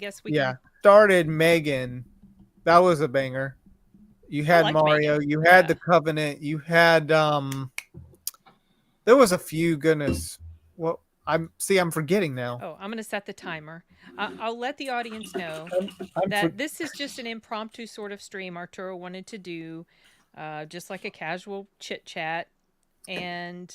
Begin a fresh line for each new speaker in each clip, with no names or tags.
guess we
Yeah,
can.
started Megan. That was a banger. You
I
had
like
Mario.
Megan.
You had
Yeah.
the Covenant. You had There was a few. Goodness. Well, I'm forgetting now.
Oh, I'm going to set the timer. I'll let the audience know
I'm for,
that this is just an impromptu sort of stream Arturo wanted to do, just like a casual chit chat. And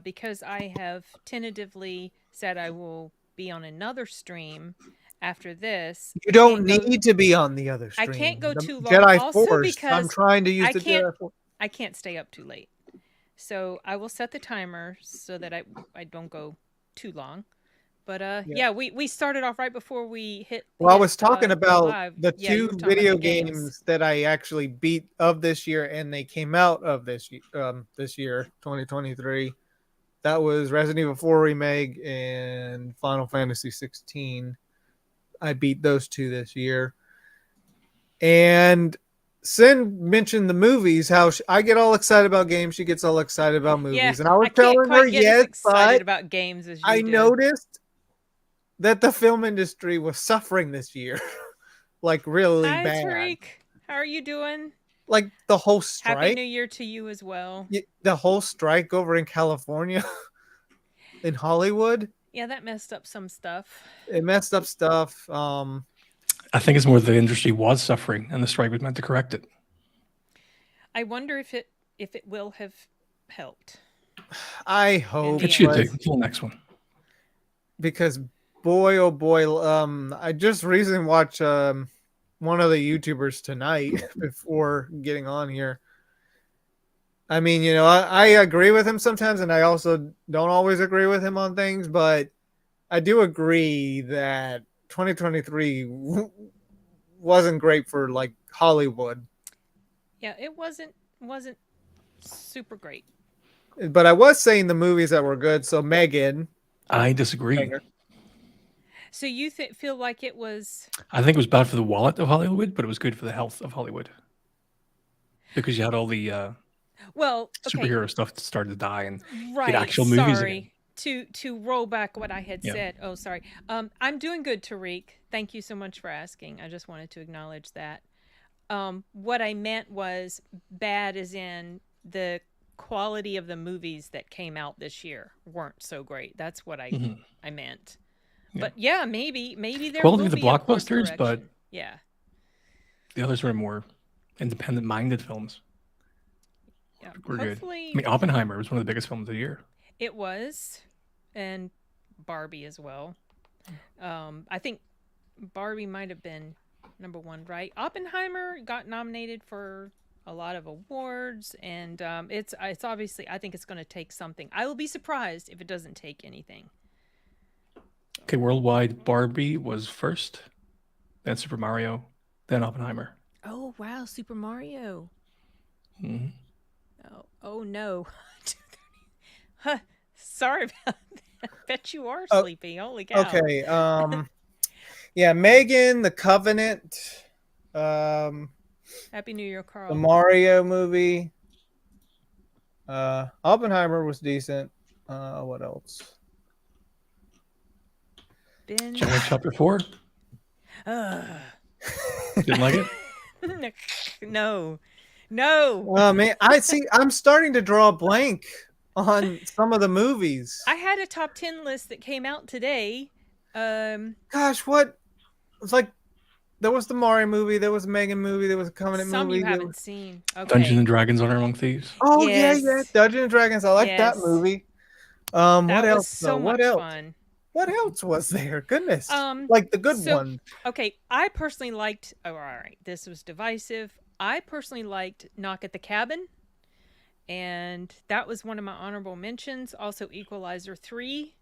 because I have tentatively said I will be on another stream after this,
You don't need to be on the other
I can't
stream.
go
The
too long.
Jedi
Also
Force. I'm
because
trying to use
I
the
can't
Jedi Force.
I can't stay up too late. So I will set the timer so that I don't go too long. But
Yeah.
yeah, we started off right before we
Well, I was talking
go
about
live.
the
Yeah, you
two
were talking about the
video
games.
games that I actually beat of this year, and they came out of this year, 2023. That was Resident Evil 4 remake and Final Fantasy 16. I beat those two this year. And Sin mentioned the movies, how I get all excited about games, she gets all excited about
Yeah,
movies. And I was
I can't
telling her,
quite get as
yes,
excited
but
about games as you
I
do.
noticed that the film industry was suffering this year, like really
Hi
bad.
Tariq, how are you doing?
Like the whole
Happy
strike,
New Year to you as well.
the whole strike over in California, in Hollywood,
Yeah, that messed up some stuff.
it messed up stuff.
I think it's more the industry was suffering, and the strike was meant to correct it.
I wonder if it will have helped.
I hope
It should do
end.
until the next one.
because boy, oh boy, I just recently watched one of the YouTubers tonight before getting on here. I mean, I agree with him sometimes, and I also don't always agree with him on things, but I do agree that 2023 wasn't great for like Hollywood.
Yeah, it wasn't super great.
But I was saying the movies that were good. So Megan,
I disagree.
banger.
So you feel like it was?
I think it was bad for the wallet of Hollywood, but it was good for the health of Hollywood because you had all the
Well, okay,
superhero stuff that started to die, and you had
right.
actual movies again.
Sorry to roll back what I had
Yeah.
said. Oh, sorry. I'm doing good, Tariq. Thank you so much for asking. I just wanted to acknowledge that. What I meant was bad, as in the quality of the movies that came out this year weren't so great. That's what I meant.
Yeah.
But yeah, maybe there
Quality
will
of the
be a course
blockbusters, but
correction. Yeah.
the others were more independent-minded films.
Yeah.
Were good.
Hopefully
I mean, Oppenheimer was one of the biggest films of the year.
it was, and Barbie as well. I think Barbie might have been number one, right? Oppenheimer got nominated for a lot of awards, and it's obviously, I think it's going to take something. I will be surprised if it doesn't take anything.
Okay, worldwide, Barbie was first, then Super Mario, then Oppenheimer.
Oh wow, Super Mario.
hmm
Oh no. Huh, sorry about that. Bet you are
Oh,
sleepy. Holy cow.
Okay. Yeah, Megan, The Covenant,
Happy New Year,
the
Carl.
Mario movie. Oppenheimer was decent. What else?
Ben.
John Wick Chapter 4. Didn't like it?
No. No.
Oh man, I see. I'm starting to draw a blank on some of the movies.
I had a top 10 list that came out today.
Gosh, what? It's like there was the Mario movie, there was a Megan movie, there was a Covenant
Some
movie.
you
There
haven't
was...
seen. Okay.
Dungeons and Dragons: Honor Among Thieves.
Oh
Yes.
yeah, Dungeons and Dragons. I like that
Yes.
movie.
That
What
was
else?
so
Though? What
much
else?
fun.
What else was there? Goodness, like the good
So,
one.
okay, I personally liked. Oh, all right, this was divisive. I personally liked Knock at the Cabin, and that was one of my honorable mentions. Also, Equalizer 3.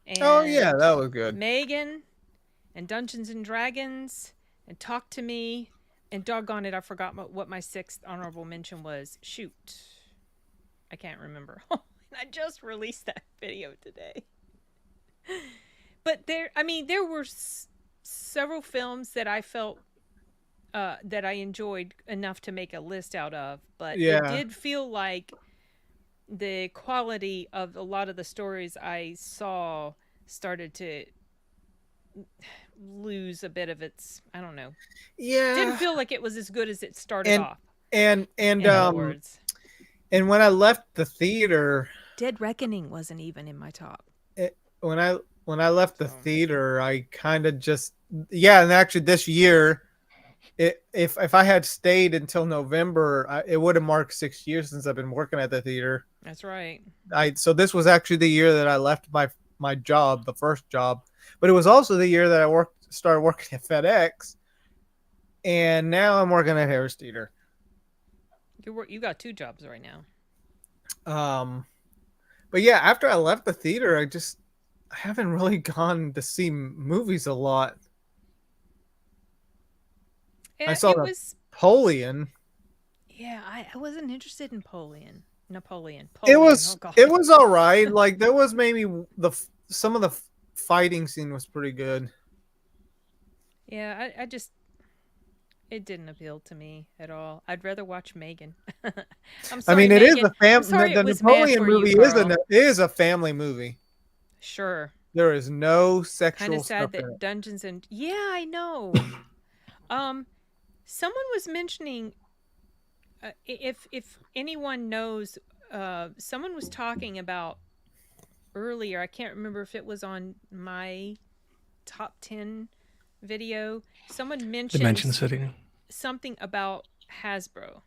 And
Oh yeah, that was good.
Megan, and Dungeons and Dragons, and Talk to Me, and doggone it, I forgot what my sixth honorable mention was. Shoot, I can't remember. I just released that video today. But there were several films that I felt that I enjoyed enough to make a list out of. But
Yeah.
it did feel like the quality of a lot of the stories I saw started to lose a bit of its, I don't know.
Yeah.
Didn't feel like it was as good as it started
And
off.
and
In other words,
and when I left the theater,
Dead Reckoning wasn't even in my top.
when I left the
So.
theater, I kind of just and actually this year, if I had stayed until November, it would have marked 6 years since I've been working at the theater.
That's right.
So this was actually the year that I left my job, the first job, but it was also the year that I started working at FedEx, and now I'm working at Harris Theater.
You got 2 jobs right now.
But yeah, after I left the theater, I haven't really gone to see movies a lot. I saw Napoleon.
Yeah, I wasn't interested in Napoleon.
It was
Oh, God.
it was all right. Like there was maybe some of the fighting scene was pretty good.
Yeah, I just it didn't appeal to me at all. I'd rather watch Megan. I'm sorry,
I mean, it
Megan.
is a family.
I'm sorry
The
it was mad
Napoleon
for you,
movie
Carl.
is a family movie.
Sure.
There is no sexual
Kind of sad
stuff in
that
it.
Dungeons and I know. Someone was mentioning if anyone knows, someone was talking about earlier. I can't remember if it was on my top 10 video. Someone mentioned
Dimension City.
something about Hasbro.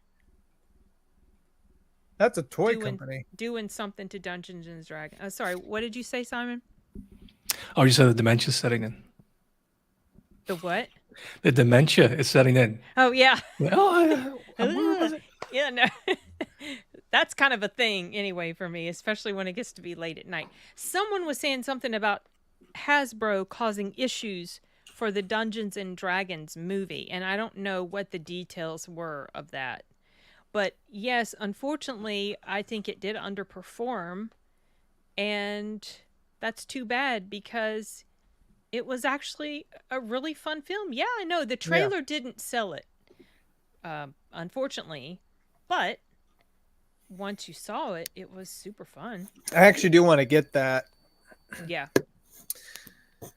That's a toy company.
Doing something to Dungeons and Dragons. Sorry, what did you say, Simon?
Oh, you said the dementia setting in.
The what?
The dementia is setting in.
Oh, yeah.
Well, where was it?
Yeah, no. That's kind of a thing anyway for me, especially when it gets to be late at night. Someone was saying something about Hasbro causing issues for the Dungeons and Dragons movie, and I don't know what the details were of that. But yes, unfortunately, I think it did underperform, and that's too bad because it was actually a really fun film. Yeah, I know the trailer didn't sell it, unfortunately, but once you saw it, it was super fun.
I actually do want to get that.
Yeah.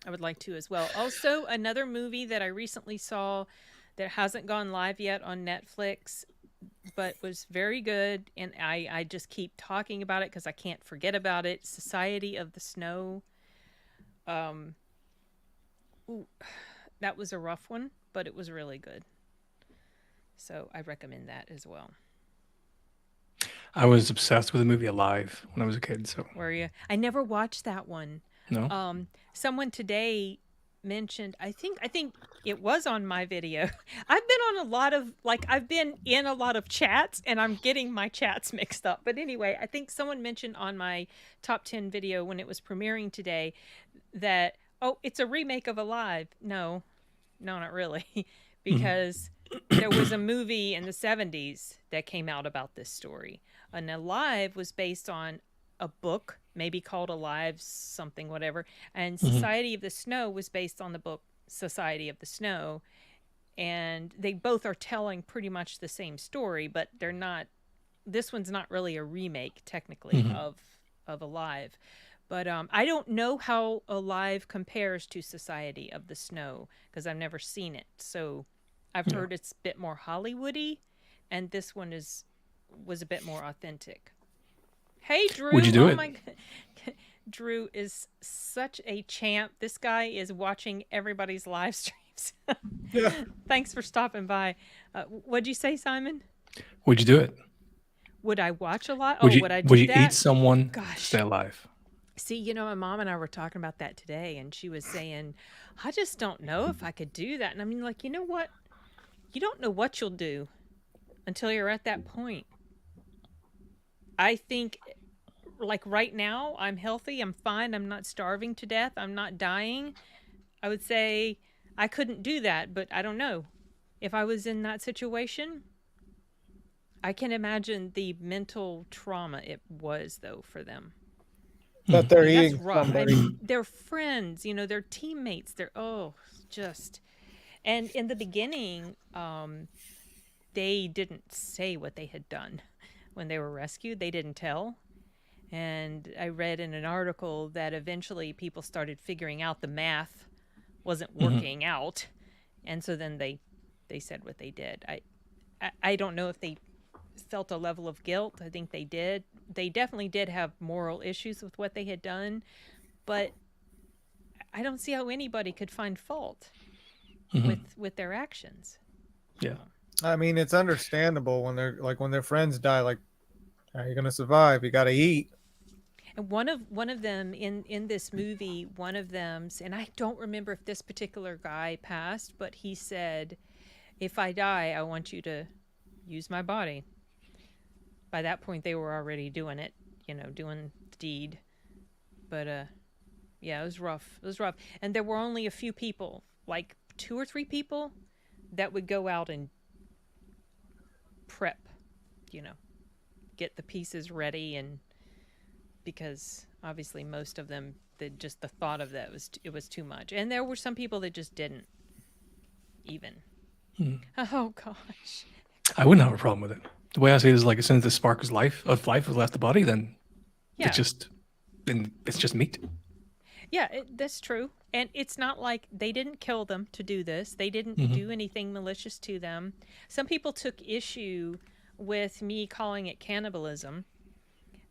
I would like to as well. Also, another movie that I recently saw that hasn't gone live yet on Netflix, but was very good, and I just keep talking about it because I can't forget about it. Society of the Snow. That was a rough one, but it was really good. So I recommend that as well.
I was obsessed with the movie Alive when I was a kid. So
Were you? I never watched that one.
no.
Someone today mentioned, I think it was on my video. I've been on I've been in a lot of chats and I'm getting my chats mixed up. But anyway, I think someone mentioned on my top 10 video when it was premiering today that, oh, it's a remake of Alive. No, not really. Because there was a movie in the 70s that came out about this story. And Alive was based on a book, maybe called Alive something, whatever. And Society of the Snow was based on the book Society of the Snow. And they both are telling pretty much the same story, but they're not, this one's not really a remake technically of Alive. But I don't know how Alive compares to Society of the Snow because I've never seen it. So I've heard it's a bit more Hollywoody, and this one was a bit more authentic. Hey, Drew.
Would you do it?
My God. Drew is such a champ. This guy is watching everybody's live streams. Thanks for stopping by. What'd you say, Simon?
Would you do it?
Would I watch a lot?
Would
would I do
would you
that?
eat someone to
Gosh.
stay alive?
See, my mom and I were talking about that today, and she was saying, I just don't know if I could do that. And I mean, like, you know what? You don't know what you'll do until you're at that point. I think, like, right now, I'm healthy, I'm fine, I'm not starving to death, I'm not dying. I would say I couldn't do that, but I don't know. If I was in that situation, I can imagine the mental trauma it was, though, for them.
That they're
That's
eating
rough.
somebody.
I mean, they're friends, they're teammates. And in the beginning, they didn't say what they had done when they were rescued. They didn't tell. And I read in an article that eventually people started figuring out the math wasn't
Mhm.
working out, and so then they said what they did. I don't know if they felt a level of guilt. I think they did. They definitely did have moral issues with what they had done, but I don't see how anybody could find fault
Mhm.
with their actions.
Yeah.
I mean, it's understandable when they're like when their friends die. Like, how are you gonna survive? You gotta eat.
And one of them in this movie, one of them's, and I don't remember if this particular guy passed, but he said, "If I die, I want you to use my body." By that point, they were already doing it, doing the deed. But yeah, it was rough. It was rough, and there were only a few people, like 2 or 3 people, that would go out and prep, you know, get the pieces ready, and because obviously most of them, just the thought of that was too much, and there were some people that just didn't even.
Mhm.
Oh gosh.
I wouldn't have a problem with it. The way I see it is like as soon as the spark of life has left the body, then
Yeah.
it's just meat.
Yeah, that's true. And it's not like they didn't kill them to do this. They didn't
Mhm.
do anything malicious to them. Some people took issue with me calling it cannibalism.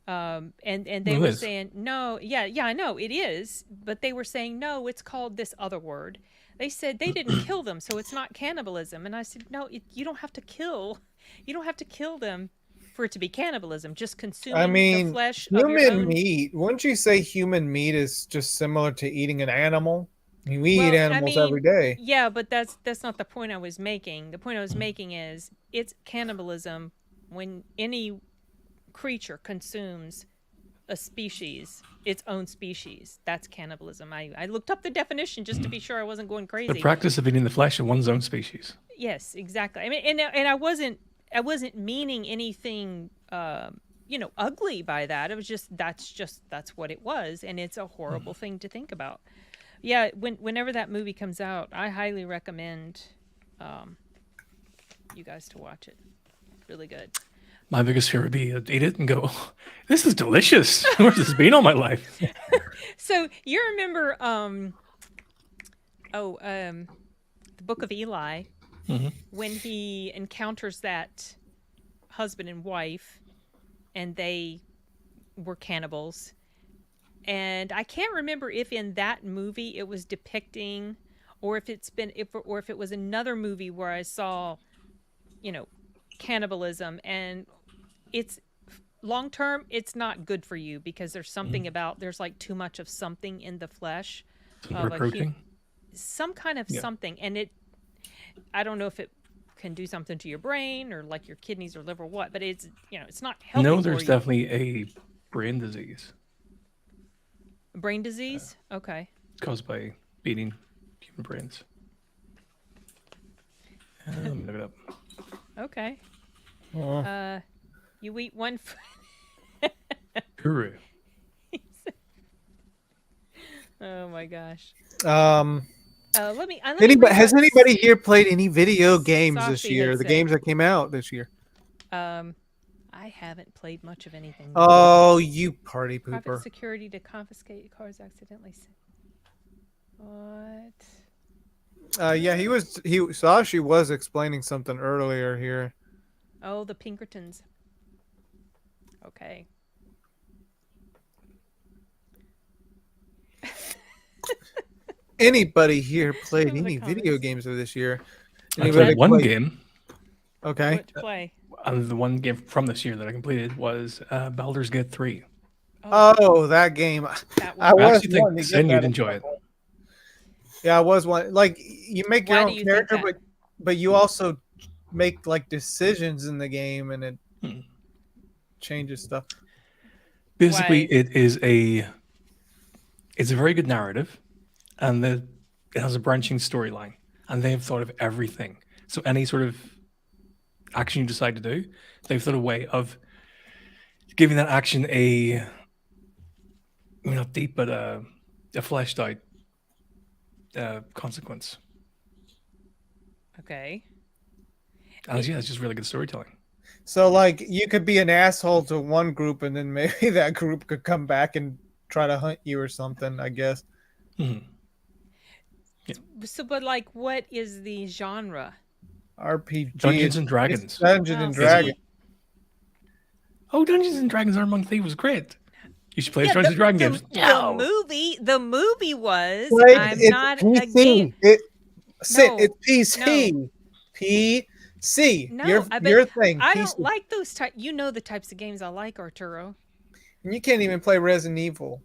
And they
It
were
is.
saying, no, yeah, I know it is. But they were saying, no, it's called this other word. They said they didn't kill them, so it's not cannibalism. And I said, no, you don't have to kill. You don't have to kill them for it to be cannibalism. Just
I
consuming the
mean,
flesh of your
human
own.
meat. Wouldn't you say human meat is just similar to eating an animal? I mean, we eat
Well, I
animals every
mean,
day.
yeah, but that's not the point I was making. The point I was making is it's cannibalism when any creature consumes a species, its own species. That's cannibalism. I looked up the definition just to be sure I wasn't going
The
crazy.
practice of eating the flesh of one's own species.
Yes, exactly. I mean, and I wasn't meaning anything ugly by that. It was that's what it was, and it's a horrible thing to think about. Yeah, whenever that movie comes out, I highly recommend you guys to watch it. Really good.
My biggest fear would be to eat it and go, "This is delicious. Where's this been all my life?"
So you remember the Book of Eli,
Mhm.
when he encounters that husband and wife, and they were cannibals. And I can't remember if in that movie it was depicting, or if it was another movie where I saw, cannibalism, and it's long term, it's not good for you because there's something about there's like too much of something in the flesh of
Recruiting.
some kind of
Yeah.
something, and I don't know if it can do something to your brain or like your kidneys or liver, or what, but it's not healthy
No,
for
there's
you.
definitely a brain disease
Brain disease. Okay.
caused by eating human brains. Let me look it up.
Okay.
Oh.
You eat one.
Guru.
Oh my gosh. Let me
Anybody
read
has
what
anybody here played any video games this
Saucy
year?
had
The
said.
games that came out this year.
I haven't played much of anything.
Oh, you party
Private
pooper!
security to confiscate cars accidentally. What?
Yeah, Sashi was explaining something earlier here.
Oh, the Pinkertons. Okay.
Anybody here played
Some of the
any video
comments.
games of this year?
I
Anybody
played one
play-
game.
Okay.
What to play?
The one game from this year that I completed was Baldur's Gate 3.
Oh, that game.
That
I
one.
I
was
actually think
wanting to
Sin
get
you'd
that.
enjoy it.
Yeah, I was one. Like you make your
Why
own
do you think
character,
that?
but you also make like decisions in the game, and it
Hmm.
changes stuff.
Basically,
Why?
it's a very good narrative, and it has a branching storyline, and they have thought of everything. So any sort of action you decide to do, they've thought a way of giving that action not deep, but a fleshed out consequence.
Okay.
And yeah, it's just really good storytelling.
So like you could be an asshole to one group, and then maybe that group could come back and try to hunt you or something. I guess.
Mhm.
So, but like, what is the genre?
RPG.
Dungeons and
It's
Dragons.
Dungeons
Oh,
and
see?
Dragons.
Oh, Dungeons and Dragons Honor Among Thieves was great. You should play
Yeah,
Dungeons and Dragons games.
the movie was.
Right?
I'm
It's
not
PC.
a game.
Sit.
No,
It's PC. PC.
No,
your
but
your thing.
I
PC.
don't like those type. You know the types of games I like, Arturo.
And you can't even play Resident Evil.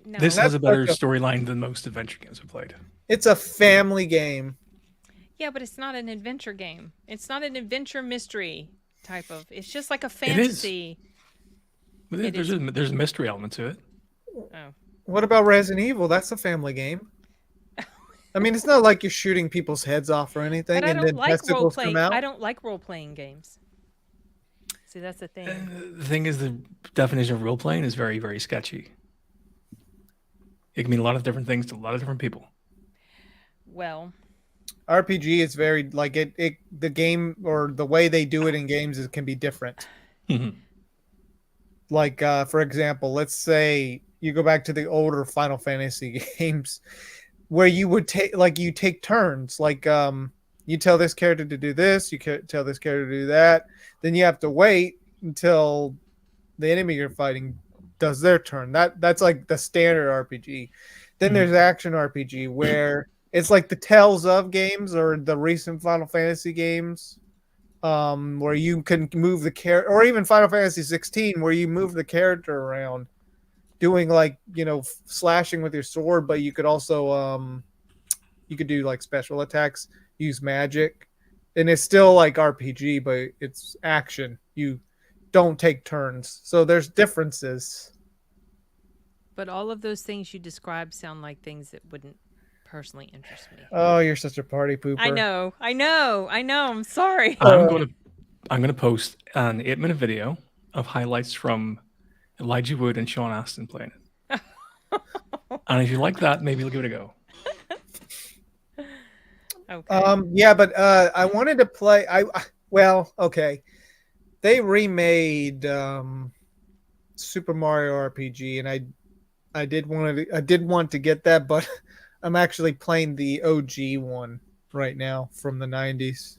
No,
This has a
That's
better
like a-
storyline than most adventure games I've played.
It's a family game.
yeah, but it's not an adventure game. It's not an adventure mystery type of. It's just like a
is.
fantasy. It
There's a mystery element to it.
Oh,
What about Resident Evil? That's a family game. I mean, it's not like you're shooting people's heads off or anything,
but I
and
don't
then
like role
testicles
playing.
come out.
I don't like role playing games. See, that's the thing.
The thing is, the definition of role playing is very, very sketchy. It can mean a lot of different things to a lot of different people.
Well,
RPG is very like it. The game or the way they do it in games can be different.
Mhm.
Like for example, let's say you go back to the older Final Fantasy games where you would take turns. Like you tell this character to do this, tell this character to do that. Then you have to wait until the enemy you're fighting does their turn. That's like the standard RPG. Then there's action RPG where it's like the Tales of games or the recent Final Fantasy games, where you can move the character, or even Final Fantasy 16, where you move the character around, doing like slashing with your sword, but you could also you could do like special attacks, use magic, and it's still like RPG, but it's action. You don't take turns, so there's differences.
but all of those things you described sound like things that wouldn't personally interest me.
Oh, you're such a party pooper.
I know. I'm sorry.
I'm gonna post an 8-minute video of highlights from Elijah Wood and Sean Astin playing it. And if you like that, maybe you'll give it a go.
Okay.
Yeah, but I wanted to play. Well, okay. They remade Super Mario RPG, and I did want to get that, but I'm actually playing the OG one right now from the 90s.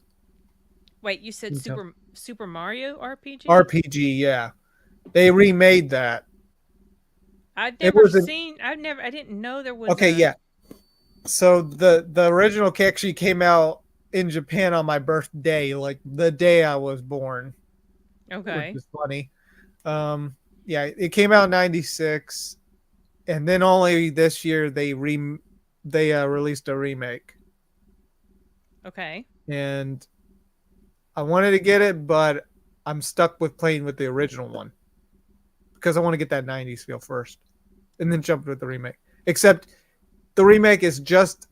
Wait, you said
you
Super Mario RPG?
RPG, yeah. They remade that.
I've
It
never
wasn't-
seen. I didn't know there was.
Okay, yeah. So the original actually came out in Japan on my birthday, like the day I was born.
Okay.
Which is funny. Yeah, it came out in '96, and then only this year they released a remake.
Okay.
And I wanted to get it, but I'm stuck with playing with the original one because I want to get that '90s feel first, and then jump with the remake. Except the remake is just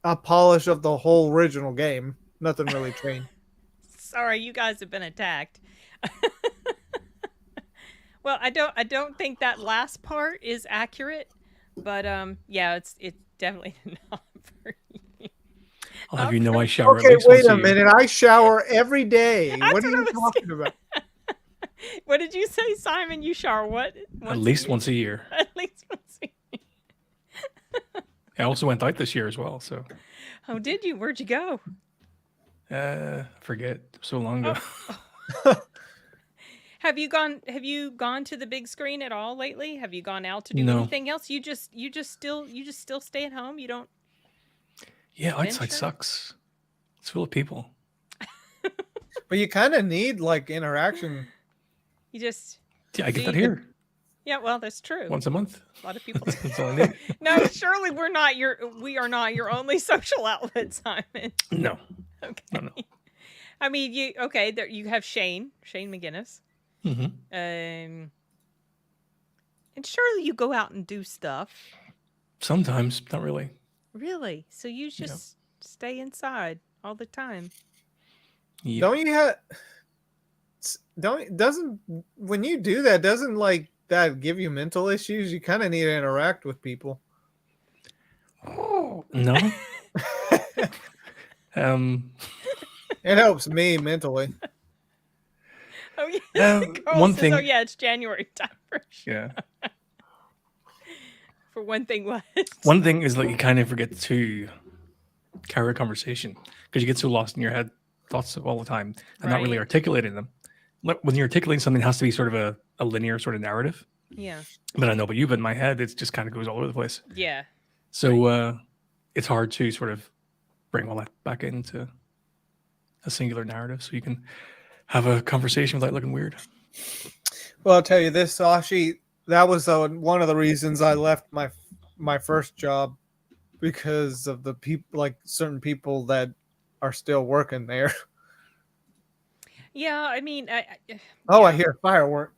a polish of the whole original game. Nothing really changed.
Sorry, you guys have been attacked. Well, I don't think that last part is accurate, but yeah, it's definitely not for you.
I'll have you know I shower at
Okay,
least
wait
once
a
a year.
minute. I shower every day.
That's
What are
what I
you
was
talking about?
What did you say, Simon? You shower what?
At least once a year.
At least once a year.
I also went out this year as well, so
Oh, did you? Where'd you go?
forget so long ago.
Have you gone to the big screen at all lately? Have you gone out to do
No.
anything else? You just still stay at home. You don't.
Yeah, outside
Adventure?
sucks. It's full of people.
But you kind of need like interaction.
You just.
Yeah, I get that
See,
here
Yeah, well, that's true.
once a month.
A lot of people.
That's all I need.
No, surely we are not your only social outlet, Simon.
No,
Okay.
no.
I mean, there you have Shane McGinnis.
hmm
And surely you go out and do stuff.
Sometimes, not really.
Really? So you just stay inside all the time.
Yeah.
Don't you have? Doesn't when you do that, doesn't like that give you mental issues? You kind of need to interact with people.
No.
It helps me mentally.
Oh yeah. Carl
one
says,
thing.
Oh yeah, it's January time for sure.
Yeah.
For one thing, what?
One thing is like you kind of forget to carry a conversation because you get so lost in your head thoughts all the time and not really
Right.
articulating them. When you're articulating something, it has to be sort of a linear sort of narrative.
Yeah.
But I know about you, but in my head, it just kind of goes all over the place.
Yeah.
So it's hard to sort of bring all that back into a singular narrative so you can have a conversation without looking weird.
Well, I'll tell you this, Sashi. That was one of the reasons I left my first job, because of the people, like certain people that are still working there.
Yeah. I mean,
Oh,
yeah.
I hear firework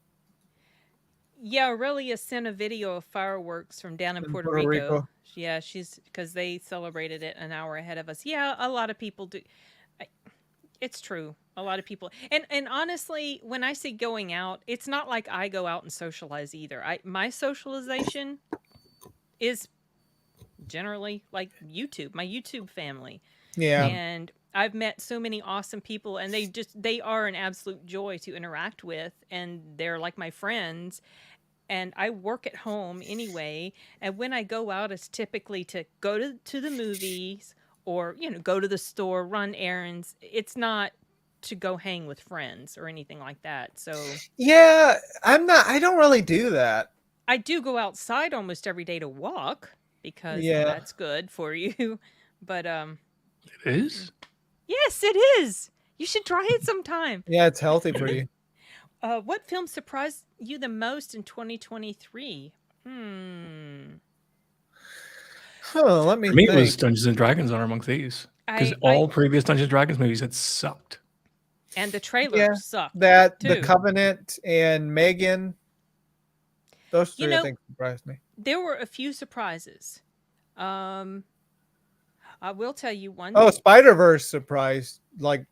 Yeah, Aurelia sent a video of fireworks from down in
in
Puerto
Puerto
Rico.
Rico.
Yeah, she's because they celebrated it an hour ahead of us. Yeah, a lot of people do. I- It's true. A lot of people, and honestly, when I say going out, it's not like I go out and socialize either. My socialization is generally like YouTube, my YouTube family.
Yeah.
And I've met so many awesome people, and they are an absolute joy to interact with, and they're like my friends. And I work at home anyway, and when I go out, it's typically to go to the movies, or go to the store, run errands. It's not to go hang with friends or anything like that. So
Yeah, I don't really do that.
I do go outside almost every day to walk, because
Yeah.
that's good for you. But
It is?
yes, it is. You should try it sometime.
Yeah, it's healthy for you.
What film surprised you the most in 2023?
Let me
For me, it
think.
was Dungeons and Dragons Honor Among Thieves. Because all previous Dungeons and Dragons movies had sucked.
And the trailer
Yeah,
sucked.
that
too.
The Covenant and Megan. Those three, I think, surprised me.
There were a few surprises. I will tell you one.
Oh, Spider-Verse surprised. Like,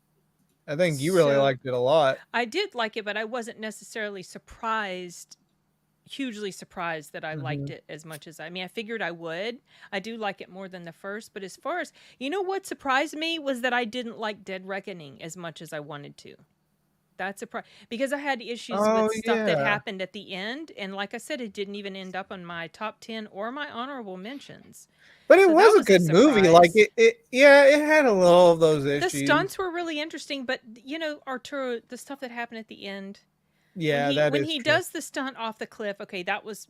I think you really liked it a lot.
I did like it, but I wasn't necessarily hugely surprised that I liked it as much as I figured I would. I do like it more than the first, but as far as, what surprised me was that I didn't like Dead Reckoning as much as I wanted to. That surprised, because I had issues with stuff that happened at the end, and like I said, it didn't even end up on my top 10 or my honorable mentions.
But it was a good movie. Like it had a little of those issues.
The stunts were really interesting, but Arturo, the stuff that happened at the end.
Yeah,
when he does the stunt off the cliff, okay, that was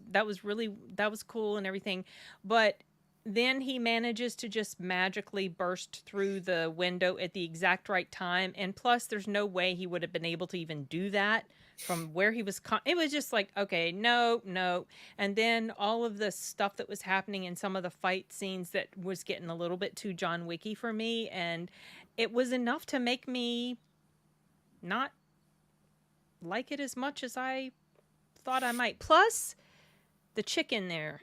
cool and everything, but then he manages to just magically burst through the window at the exact right time, and plus there's no way he would have been able to even do that from where he was. It was just like, okay, no. And then all of the stuff that was happening in some of the fight scenes that was getting a little bit too John Wicky for me, and it was enough to make me not like it as much as I thought I might. Plus the chick in there.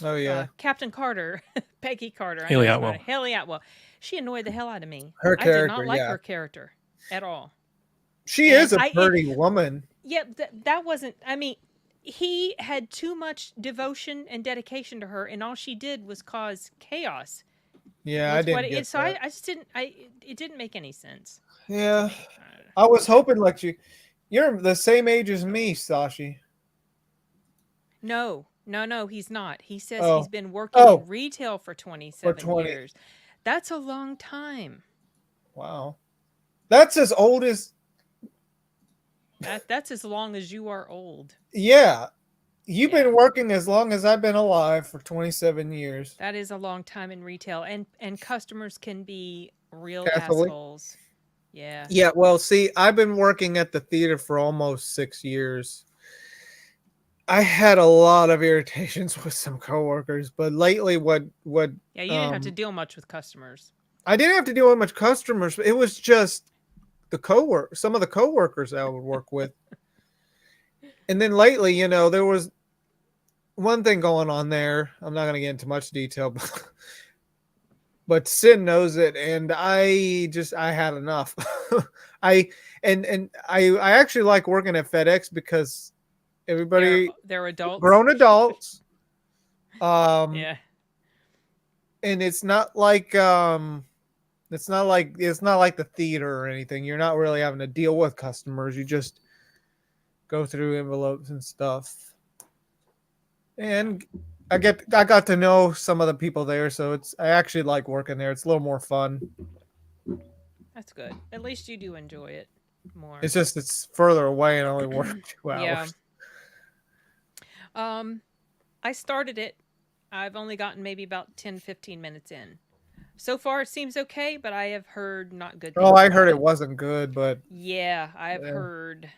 Oh yeah,
Captain Carter, Peggy Carter,
Haley Atwell.
Haley Atwell. She annoyed the hell out of me.
Her character,
I did not like her character at all.
She is a pretty woman.
Yeah, that wasn't. He had too much devotion and dedication to her, and all she did was cause chaos.
Yeah, I didn't get
so
that.
I just didn't. It didn't make any sense.
Yeah, I was hoping like you're the same age as me, Sashi.
No, he's not. He says he's been working in retail for 27 years. That's a long time.
Wow. That's as old as...
That's as long as you are old.
Yeah. You've been working as long as I've been alive, for 27 years.
That is a long time in retail. And customers can be real assholes. Yeah.
Yeah, well, see, I've been working at the theater for almost 6 years. I had a lot of irritations with some coworkers, but lately what
yeah, you didn't have to deal much with customers.
I didn't have to deal with much customers. It was just some of the coworkers I would work with. And then lately, there was one thing going on there. I'm not going to get into much detail, but Sin knows it, and I had enough. I actually like working at FedEx because everybody,
they're adults,
grown adults.
Yeah.
And it's not like the theater or anything. You're not really having to deal with customers. You just go through envelopes and stuff. And I got to know some of the people there, so I actually like working there. It's a little more fun.
That's good. At least you do enjoy it more.
It's just it's further away and only work 2
Yeah.
hours.
I started it. I've only gotten maybe about 10, 15 minutes in. So far, it seems okay, but I have heard not good things
Oh, I
about
heard
it.
it wasn't good, but
Yeah, I've
Yeah.
heard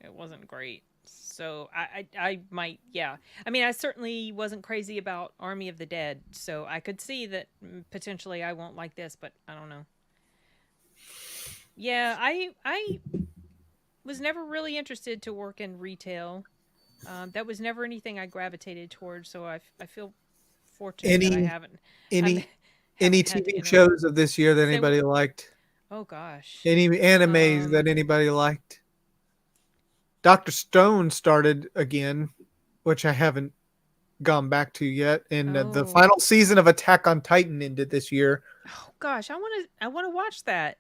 it wasn't great. So I might, yeah. I mean, I certainly wasn't crazy about Army of the Dead, so I could see that potentially I won't like this, but I don't know. Yeah, I was never really interested to work in retail. That was never anything I gravitated towards, so I feel fortunate that I
any
haven't
any
haven't had to
TV
enter.
shows of this year that
Say what?
anybody liked?
Oh gosh.
Any animes that anybody liked? Dr. Stone started again, which I haven't gone back to yet, and the
Oh.
final season of Attack on Titan ended this year.
Oh gosh, I want to watch that.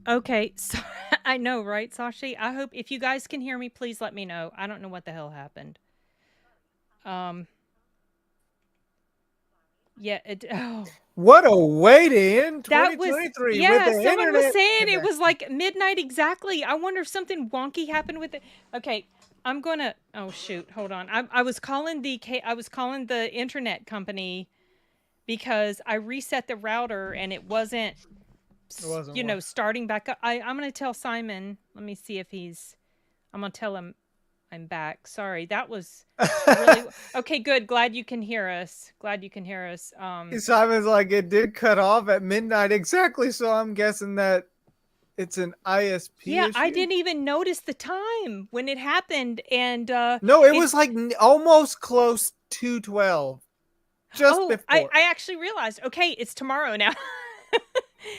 Okay, so I know, right, Sashi? I hope if you guys can hear me, please let me know. I don't know what the hell happened. Um, yeah, oh,
What a way to end
that was
2023 with
yeah.
the
Someone was
internet
saying it was
connection.
like midnight exactly. I wonder if something wonky happened with it. Okay, I'm gonna. Oh shoot, hold on. I was calling I was calling the internet company because I reset the router and it wasn't
It wasn't one.
starting back up. I'm going to tell Simon. Let me see if he's. I'm going to tell him I'm back. Sorry, that was really okay. Good. Glad you can hear us. Glad you can hear us.
Simon's like, it did cut off at midnight exactly, so I'm guessing that it's an ISP
Yeah, I
issue.
didn't even notice the time when it happened, and
No, it was like almost close to 12. Just
oh,
before.
I actually realized. Okay, it's tomorrow now.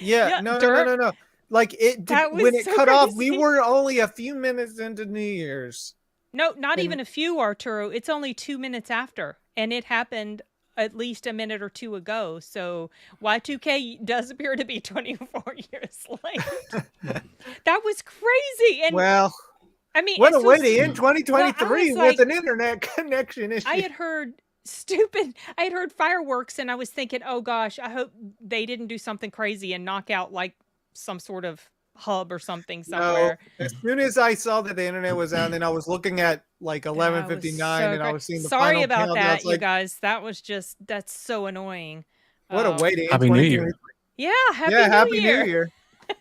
Yeah,
Yeah,
no, no, no,
dirt.
no, no. Like it did
That
when
was
it
so
cut off, we
crazy.
were only a few minutes into New Year's.
No, not
And
even a few, Arturo. It's only 2 minutes after, and it happened at least a minute or two ago. So Y2K does appear to be 24 years late. That was crazy, and
well,
I mean,
what
it's
a way
just
to end
well, I
2023
was
with
like,
an internet connection
I
issue.
had heard stupid. I had heard fireworks, and I was thinking, oh gosh, I hope they didn't do something crazy and knock out like some sort of hub or something
No,
somewhere.
as soon as I saw that the internet was out, and then I was looking at like
That was
11:59,
so
and I
great.
was seeing the
Sorry
final
about
count. And I was
that, you
like,
guys. That's so annoying.
"What a way to end
Happy New
2023!"
Year.
Yeah,
Yeah,
Happy New
Happy New
Year
Year.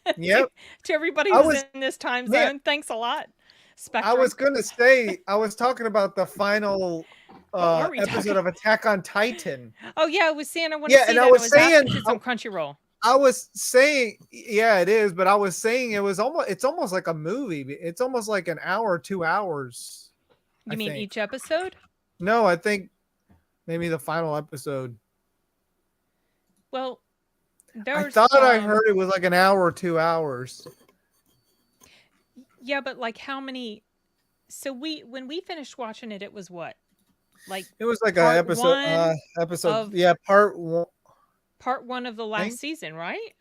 to,
Yep.
to everybody
I
who's
was
in this time
man,
zone. Thanks a lot,
I
Spectrum.
was gonna say I was talking about the final
What were we
episode
talking?
of Attack on Titan.
Oh yeah, I was saying I want to
Yeah,
see
and I
that. I
was
was asking
saying
if it's on Crunchyroll.
I was saying, yeah, it is, but I was saying it's almost like a movie. It's almost like an hour, 2 hours, I
You mean
think.
each episode?
No, I think maybe the final episode.
Well,
I
there's
thought I heard it was like an hour or 2 hours.
yeah, but like how many? So when we finished watching it, it was what, like
It was like a
part
episode,
one of
yeah, part one,
part one of the
I
last
think,
season, right?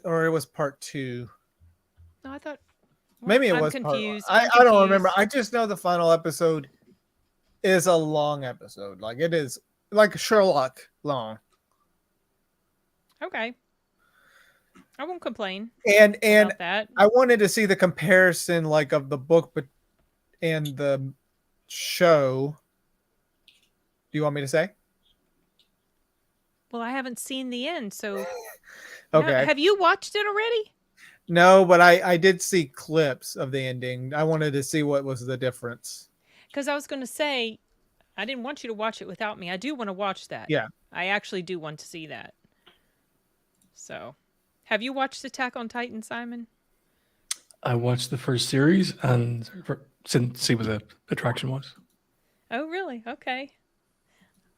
or it was part two.
No, I thought. Well,
Maybe it
I'm
was part one.
confused.
I,
I'm
I don't remember.
confused.
I just know the final episode is a long episode. Like it is like Sherlock long.
Okay, I won't complain
And
about that.
I wanted to see the comparison like of the book but and the show. Do you want me to say?
Well, I haven't seen the end, so no.
Okay.
Have you watched it already?
No, but I did see clips of the ending. I wanted to see what was the difference.
Because I was going to say, I didn't want you to watch it without me. I do want to watch that.
Yeah.
I actually do want to see that. So, have you watched Attack on Titan, Simon?
I watched the first series and didn't see what the attraction was.
Oh, really? Okay.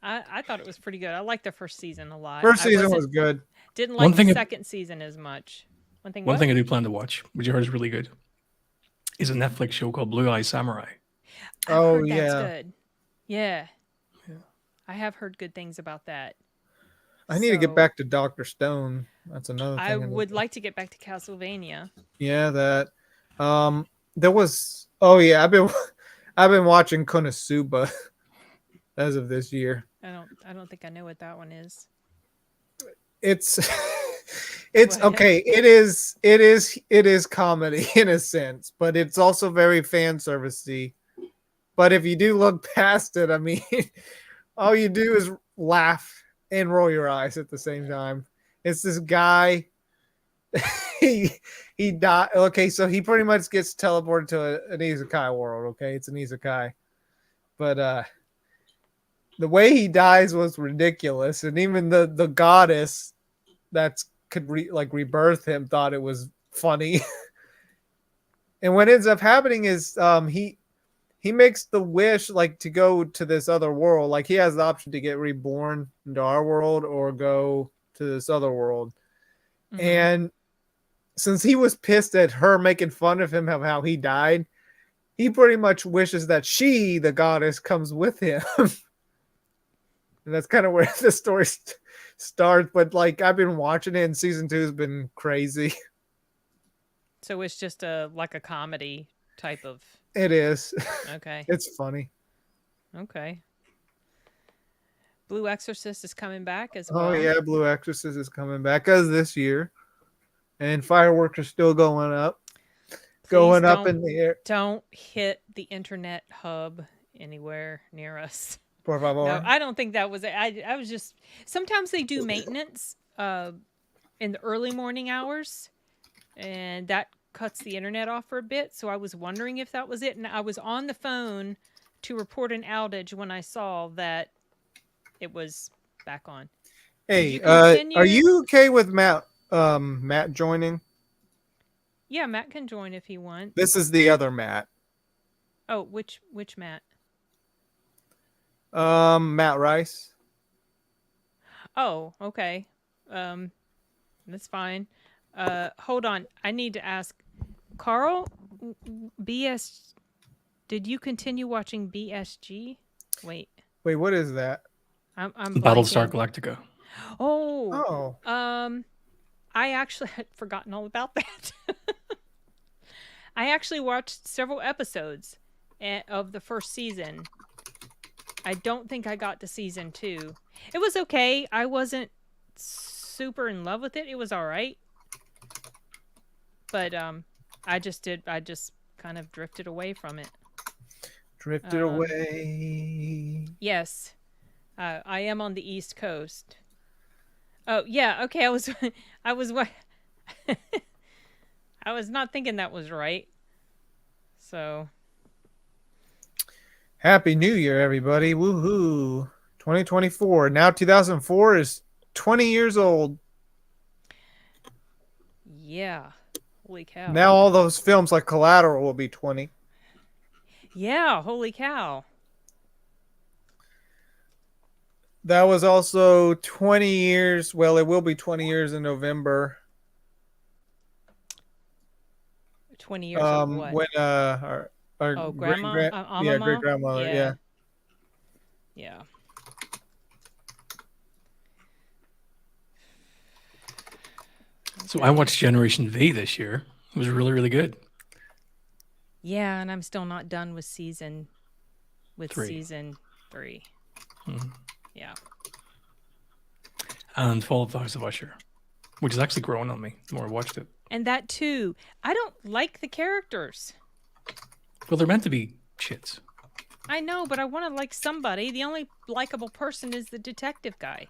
I thought it was pretty good. I liked the first season a lot.
First
I
season
wasn't-
was good.
Didn't
One
like the
thing-
second season as much. One thing.
One
what?
thing I do plan to watch, which I heard is really good, is a Netflix show called Blue Eye Samurai.
I've
Oh,
heard that's
yeah.
good. Yeah.
Yeah.
I have heard good things about that.
I need to get
So,
back to Dr. Stone. That's another thing.
I would like to get back to Castlevania.
Yeah, that. There was. Oh yeah, I've been watching Konosuba as of this year.
I don't think I know what that one is.
It's it's
What?
okay. It is comedy in a sense, but it's also very fan servicey. But if you do look past it, I mean, all you do is laugh and roll your eyes at the same time. It's this guy. he died. Okay, so he pretty much gets teleported to an isekai world. Okay, it's an isekai, but the way he dies was ridiculous, and even the goddess that could rebirth him thought it was funny. And what ends up happening is he makes the wish like to go to this other world. Like he has the option to get reborn into our world or go to this other world.
Mhm.
And since he was pissed at her making fun of him of how he died, he pretty much wishes that she, the goddess, comes with him. And that's kind of where the story starts. But like I've been watching it, and season 2 has been crazy.
So it's just like a comedy type of.
It is.
Okay.
It's funny.
Okay. Blue Exorcist is coming back as
Oh
well.
yeah, Blue Exorcist is coming back as this year, and fireworks are still going up,
Please
in the air.
don't hit the internet hub anywhere near us.
Por favor.
No, I don't think that was it. I was just sometimes they do maintenance in the early morning hours, and that cuts the internet off for a bit. So I was wondering if that was it, and I was on the phone to report an outage when I saw that it was back on.
Hey,
you continue?
are you okay with Matt joining?
Yeah, Matt can join if he wants.
This is the other Matt.
Oh, which Matt?
Matt Rice.
Oh, okay. That's fine. Hold on. I need to ask Carl, BS, did you continue watching BSG? Wait,
Wait, what is that?
I'm
Battlestar
blanking.
Galactica.
Oh,
Oh,
I actually had forgotten all about that. I actually watched several episodes of the first season. I don't think I got to season 2. It was okay. I wasn't super in love with it. It was all right. But I just kind of drifted away from it.
drifted away.
Yes. I am on the East Coast. Oh, yeah. Okay, I was I was not thinking that was right. So,
Happy New Year, everybody! Woohoo! 2024. Now 2004 is 20 years old.
yeah. Holy cow.
Now all those films like Collateral will be 20.
Yeah, holy cow.
That was also 20 years. Well, it will be 20 years in November.
20 years of what?
When our
grandma?
yeah,
Mama?
great grandmother, yeah.
Yeah.
So I watched Generation V this year. It was really, really good.
Yeah, and I'm still not done with season
3.
season 3.
Mhm.
Yeah.
And Fall of the House of Usher, which is actually growing on me the more I watched it.
And that too. I don't like the characters.
Well, they're meant to be shits.
I know, but I want to like somebody. The only likable person is the detective guy.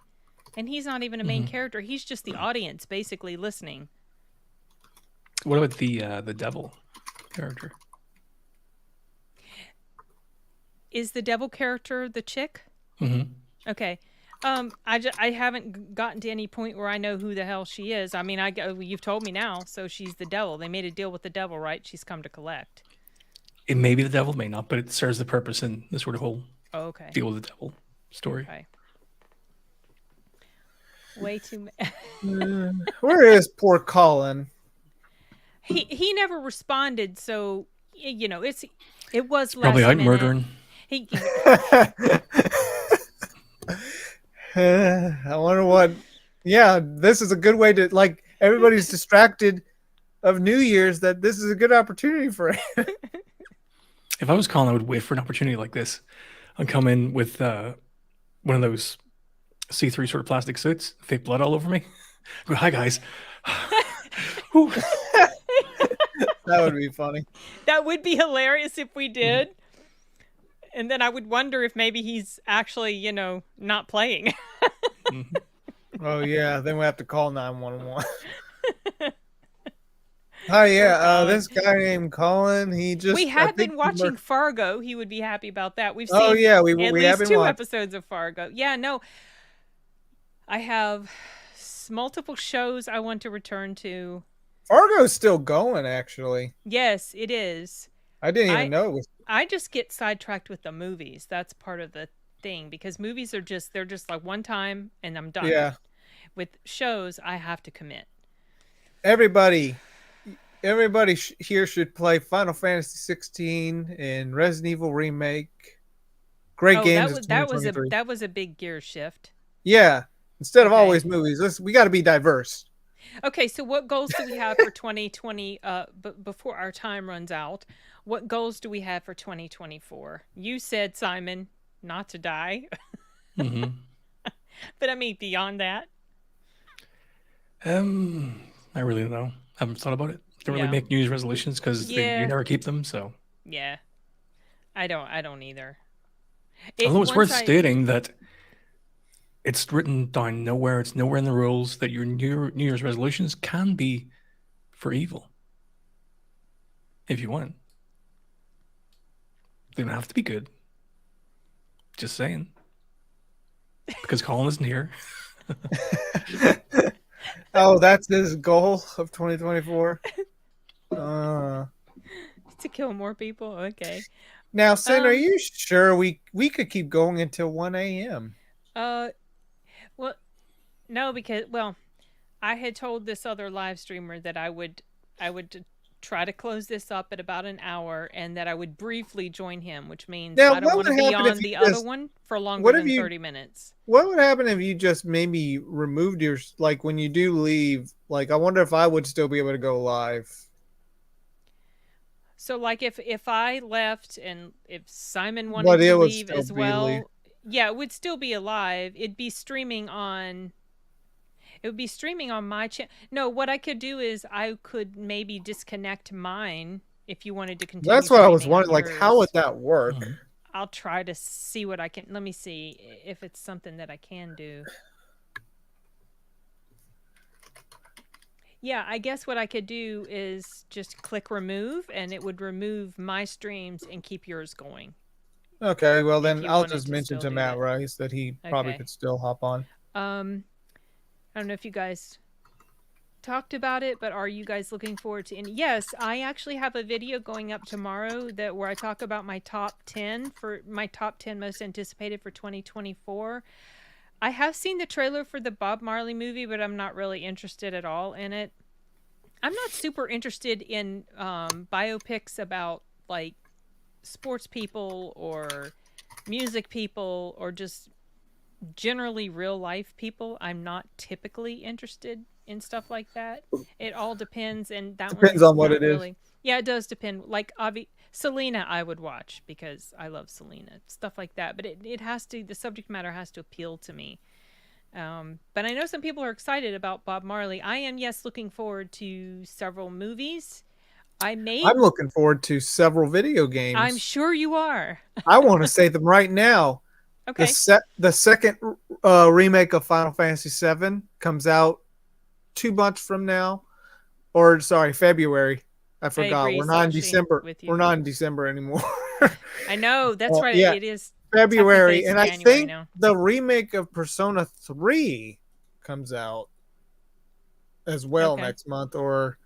And he's not even a main character. He's just the audience basically listening.
What about the devil character?
Is the devil character the chick?
Mm-hmm.
Okay. I haven't gotten to any point where I know who the hell she is. I mean, you've told me now, so she's the devil. They made a deal with the devil, right? She's come to collect.
It may be the devil, may not, but it serves the purpose in the sort of whole
Oh, okay.
deal with the devil story.
Okay. Way too.
Where is poor Colin?
He never responded, so it was last
Probably out
minute.
murdering.
He
I wonder what. Yeah, this is a good way to like. Everybody's distracted of New Year's. That this is a good opportunity for it.
If I was Colin, I would wait for an opportunity like this and come in with one of those see-through sort of plastic suits, fake blood all over me. Go, hi guys. Whew.
That would be funny.
That would be hilarious if we did. And then I would wonder if maybe he's actually, not playing.
Oh yeah, then we have to call 911. Hi, yeah, this guy named Colin. He just
We
I
have
think
been
he
watching
worked-
Fargo. He would be happy about that. We've seen
Oh yeah,
at
we
least
have been
2
watching.
episodes of Fargo. Yeah, no. I have multiple shows I want to return to.
Fargo's still going, actually.
Yes, it is.
I didn't even know it was.
I just get sidetracked with the movies. That's part of the thing because movies are they're just like one time and I'm done.
Yeah.
With shows, I have to commit.
Everybody here should play Final Fantasy 16 and Resident Evil Remake. Great games.
That was a big gear shift.
Yeah. Instead of
Okay.
always movies, we got to be diverse.
Okay, so what goals do we have for 2020? Before our time runs out, what goals do we have for 2024? You said, Simon, not to die,
Hmm.
but I mean beyond that.
I really don't know. Haven't thought about it. Don't really
No.
make New Year's resolutions because you
Yeah.
never keep them. So,
Yeah. I don't either. It
although it's
once
worth
I
stating that it's written down nowhere, it's nowhere in the rules that your New Year's resolutions can be for evil if you want. They don't have to be good. Just saying. Because Colin isn't here.
Oh, that's his goal of 2024. Uh,
to kill more people. Okay.
now, Sin, are
Um
you sure we could keep going until 1 a.m.?
uh well, no, because well, I had told this other live streamer that I would try to close this up at about an hour and that I would briefly join him, which means
Now,
I don't
what
want to
would
be
happen if
on
you
the other
just
one for longer
what if
than
you
30 minutes.
what would happen if you just maybe removed your like when you do leave? Like, I wonder if I would still be able to go live.
So like if I left and if Simon wanted
But
to
it would
leave
still
as
be
well, yeah, it would still be alive. It would be streaming on my channel. No, what I could do is I could maybe disconnect mine if you wanted to continue
That's what I was
streaming on
wondering. Like, how would
yours.
that work?
Mhm.
I'll try to see what I can. Let me see if it's something that I can do. Yeah, I guess what I could do is just click remove and it would remove my streams and keep yours going
Okay, well
if
then
you
I'll
wanted
just
to
mention
still
to
do
Matt
that.
Rice that he probably
Okay.
could still hop on.
I don't know if you guys talked about it, but are you guys looking forward to any? Yes, I actually have a video going up tomorrow that where I talk about my top 10 most anticipated for 2024. I have seen the trailer for the Bob Marley movie, but I'm not really interested at all in it. I'm not super interested in biopics about like sports people or music people or just generally real life people. I'm not typically interested in stuff like that. It all depends, and that
Depends
one's
on what
not
it is.
really. Yeah, it does depend. Like Selena, I would watch because I love Selena, stuff like that. But it has to. The subject matter has to appeal to me. But I know some people are excited about Bob Marley. I am, yes, looking forward to several movies. I may.
I'm looking forward to several video
I'm
games.
sure you are.
I want to say them right now.
Okay.
The second remake of Final Fantasy VII comes out 2 months from now, or sorry, February. I
I
forgot.
agree,
We're not in
Sashi,
December.
with you.
We're not in December anymore.
I know. That's right.
Yeah,
It is. Technically,
February,
it's
and I
January
think
now.
the remake of Persona 3 comes out as well
Okay.
next month, or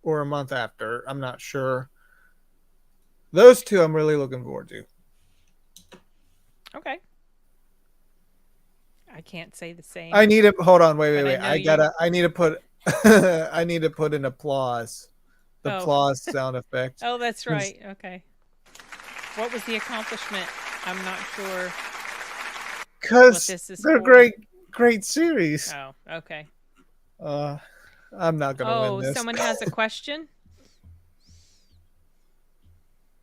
a month after. I'm not sure. Those two I'm really looking forward to.
Okay. I can't say the same.
I need to hold on, wait,
But I
wait.
know you.
I need to put I need to put an applause. The
Oh.
applause sound effect.
Oh, that's right. Okay. What was the accomplishment? I'm not sure what
Because
this is
they're
for.
great series.
Oh, okay.
I'm not gonna
Oh,
win this.
someone has a question?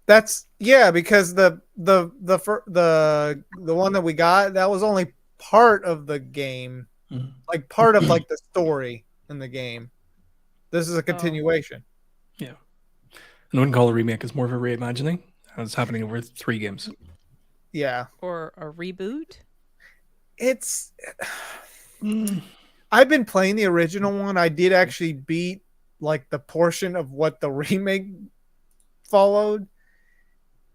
That's yeah, because the one that we got, that was only part of the game,
Mhm.
like part of like the story in the game. This is a continuation.
Yeah. I wouldn't call it a remake. It's more of a reimagining. It's happening over 3 games.
Yeah,
Or a reboot?
it's.
Mm.
I've been playing the original one. I did actually beat like the portion of what the remake followed.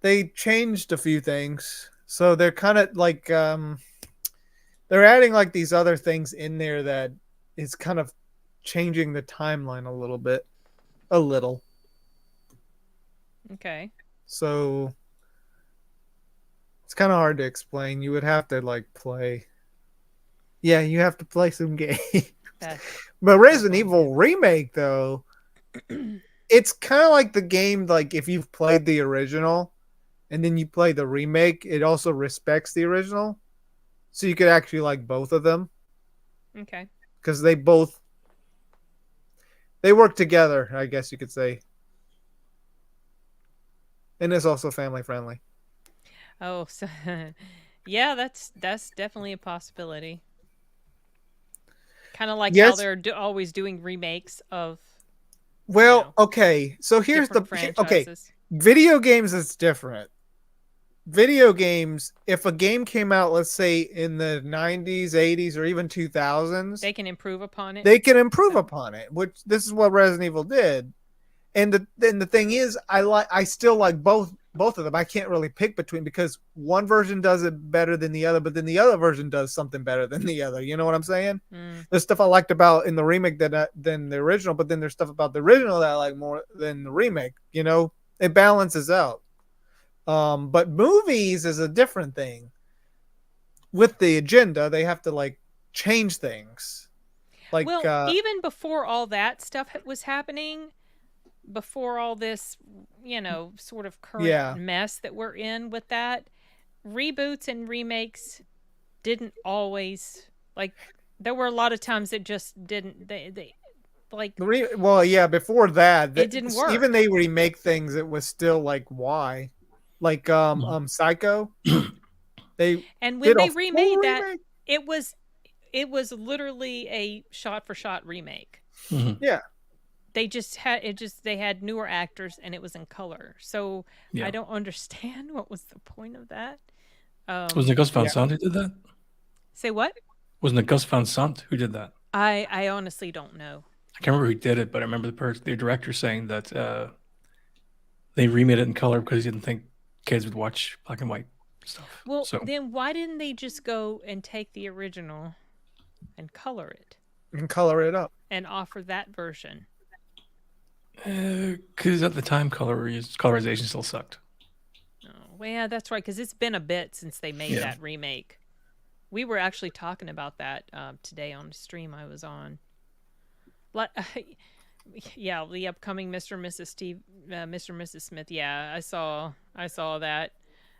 They changed a few things, so they're kind of like they're adding like these other things in there that is kind of changing the timeline a little bit, a little.
Okay.
So it's kind of hard to explain. You would have to like play. Yeah, you have to play some game.
That.
But Resident Evil remake though, it's kind of like the game. Like if you've played the original, and then you play the remake, it also respects the original, so you could actually like both of them
Okay.
because they both They work together, I guess you could say. And it's also family friendly.
Oh, so yeah, that's definitely a possibility. Kind of like how
Yes.
they're always doing remakes of
Well,
know,
okay. So here's the
different
okay.
franchises.
Video games is different. Video games, if a game came out, let's say in the 90s, 80s, or even 2000s,
They can improve upon it.
they can improve upon it, which this is what Resident Evil did. And the thing is, I still like both of them. I can't really pick between, because one version does it better than the other, but then the other version does something better than the other. You know what I'm saying? There's stuff I liked about in the remake than the original, but then there's stuff about the original that I like more than the remake. You know, it balances out. But movies is a different thing. With the agenda, they have to like change things. Like,
well, even before all that stuff was happening, before all this, sort of current mess that we're in with that, reboots and remakes didn't always, like, there were a lot of times that just didn't, they like,
well, yeah, before that,
it didn't work.
Even they remake things, it was still like, why? Like Psycho.
And when they remade that, it was literally a shot for shot remake.
Mm-hmm.
Yeah.
They just had newer actors and it was in color. So I don't understand what was the point of that.
Wasn't it Gus Van Sant who did that?
Say what?
Wasn't it Gus Van Sant who did that?
I honestly don't know.
I can't remember who did it, but I remember the director saying that they remade it in color because he didn't think kids would watch black and white stuff.
Well, then why didn't they just go and take the original and color it?
And color it up.
And offer that version?
Because at the time, colorization still sucked.
Oh, well, yeah, that's right, because it's been a bit since they made that remake. We were actually talking about that today on the stream I was on. Yeah, the upcoming Mr. and Mrs. Smith. Yeah, I saw that.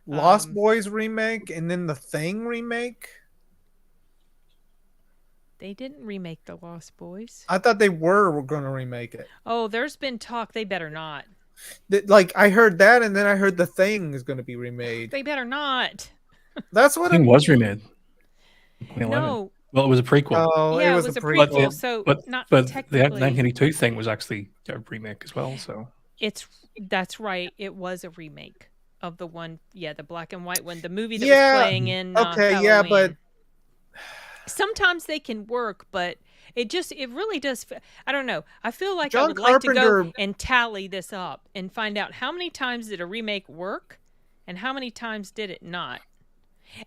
Lost Boys remake and then the Thing remake.
They didn't remake the Lost Boys.
I thought they were going to remake it.
Oh, there's been talk. They better not.
Like, I heard that, and then I heard the Thing is going to be remade.
They better not.
That's what
it was remade.
No.
Well, it was a prequel.
Oh,
yeah, it was a prequel.
But
not
the
technically.
1982 thing was actually a remake as well. So
that's right. It was a remake of the one, the black and white one, the movie that was playing in Halloween.
But
sometimes they can work, but it really does. I don't know. I feel like
John
I would like to
Carpenter...
go and tally this up and find out how many times did a remake work and how many times did it not.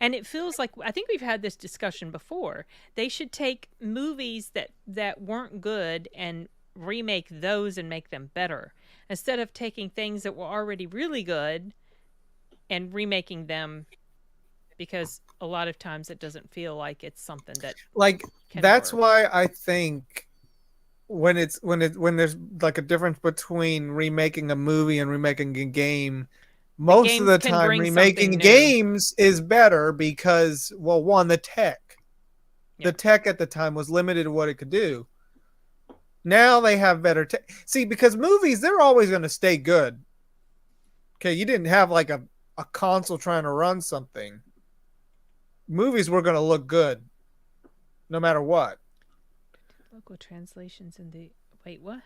And it feels like, I think we've had this discussion before, they should take movies that weren't good and remake those and make them better, instead of taking things that were already really good and remaking them, because a lot of times it doesn't feel like it's something that
that's
work.
why I think when there's like a difference between remaking a movie and remaking a game, most of the time remaking games is better, because, well, one, the tech at the time was limited to what it could do. Now they have better tech. See, because movies, they're always going to stay good. Okay, you didn't have like a console trying to run something. Movies were going to look good no matter what.
Local translations in the... Wait, what?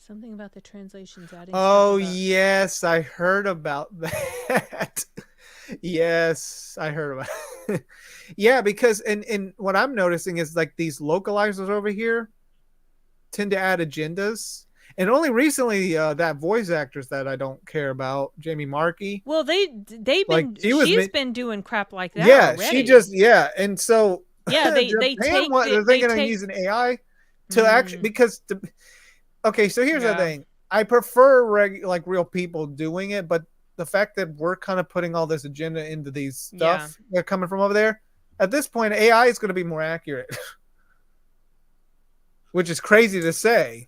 Something about the translations adding...
Oh, yes, I heard about that. Yes, I heard about it. Yeah, because and what I'm noticing is like these localizers over here tend to add agendas. And only recently, that voice actress that I don't care about, Jamie Markey.
Well, she's been doing crap like that.
Yeah,
already.
and so
yeah, they're
thinking of using AI to actually, because okay, so here's the thing. I prefer real people doing it, but the fact that we're kind of putting all this agenda into these stuff that are coming from over there, at this point, AI is going to be more accurate, which is crazy to say.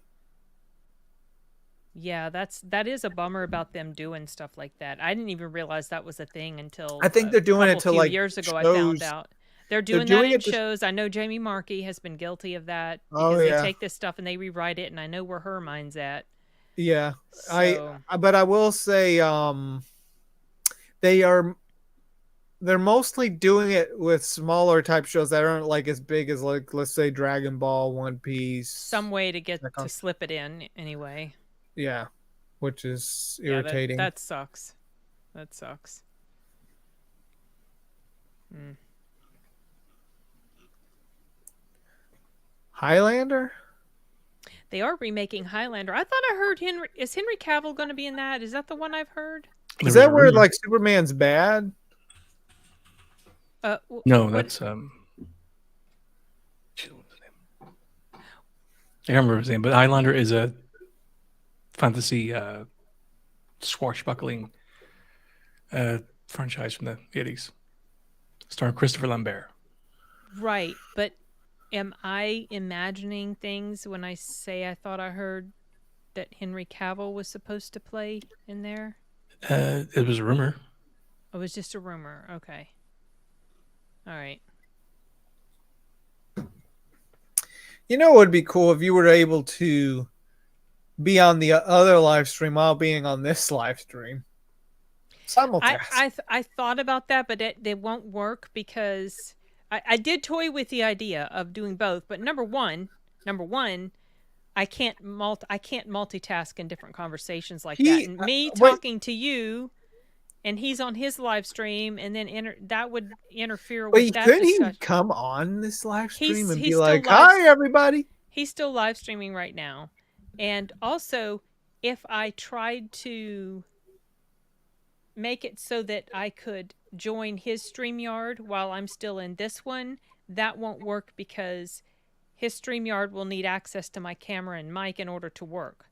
Yeah, that is a bummer about them doing stuff like that. I didn't even realize that was a thing until
I think they're doing it to
years ago. I found out They're doing that
doing
in
it to-
shows. I know Jamie Markey has been guilty of that
Oh,
because they
yeah.
take this stuff and they rewrite it, and I know where her mind's at.
Yeah.
So
But I will say they are they're mostly doing it with smaller type shows that aren't like as big as, like, let's say Dragon Ball, One Piece.
some way to get
that kind
to
of-
slip it in anyway.
Yeah, which is
Yeah,
irritating.
that sucks. That sucks. Mm.
Highlander?
They are remaking Highlander. I thought I heard Is Henry Cavill going to be in that? Is that the one I've heard?
Is
There was
that
a
where
rumor.
like Superman's bad?
No,
what-
that's shit, what was his name? I can't remember his name, but Highlander is a fantasy swashbuckling franchise from the 80s, starring Christopher Lambert.
Right, but am I imagining things when I say I thought I heard that Henry Cavill was supposed to play in there?
It was a rumor.
It was just a rumor. Okay. All right.
You know, it would be cool if you were able to be on the other live stream while being on this live stream. Simultaneous.
I thought about that, but it won't work because I did toy with the idea of doing both. But number one, I can't multitask in different conversations like that. And me talking to you, and he's on his live stream, and then that would interfere with
Wait,
that
couldn't he
discussion.
come on this live stream and
He's
be
still
like,
live-
"Hi, everybody"?
He's still live streaming right now. And also, if I tried to make it so that I could join his StreamYard while I'm still in this one, that won't work because his StreamYard will need access to my camera and mic in order to work.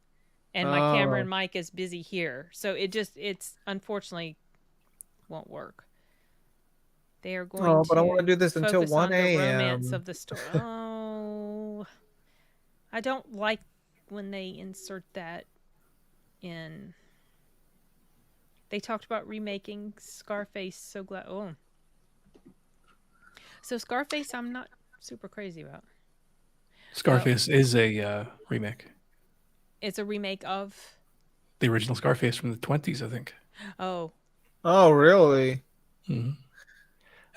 And my camera and mic is busy here. So it's unfortunately won't work. They are going
Oh, but I
to
want to do this until
focus
1
on the romance
a.m.
of the story. Oh, I don't like when they insert that in. They talked about remaking Scarface. So glad. Oh, so Scarface, I'm not super crazy about.
Scarface is a remake.
It's a remake of.
The original Scarface from the 20s, I think.
Oh,
Oh, really?
Mm-hmm.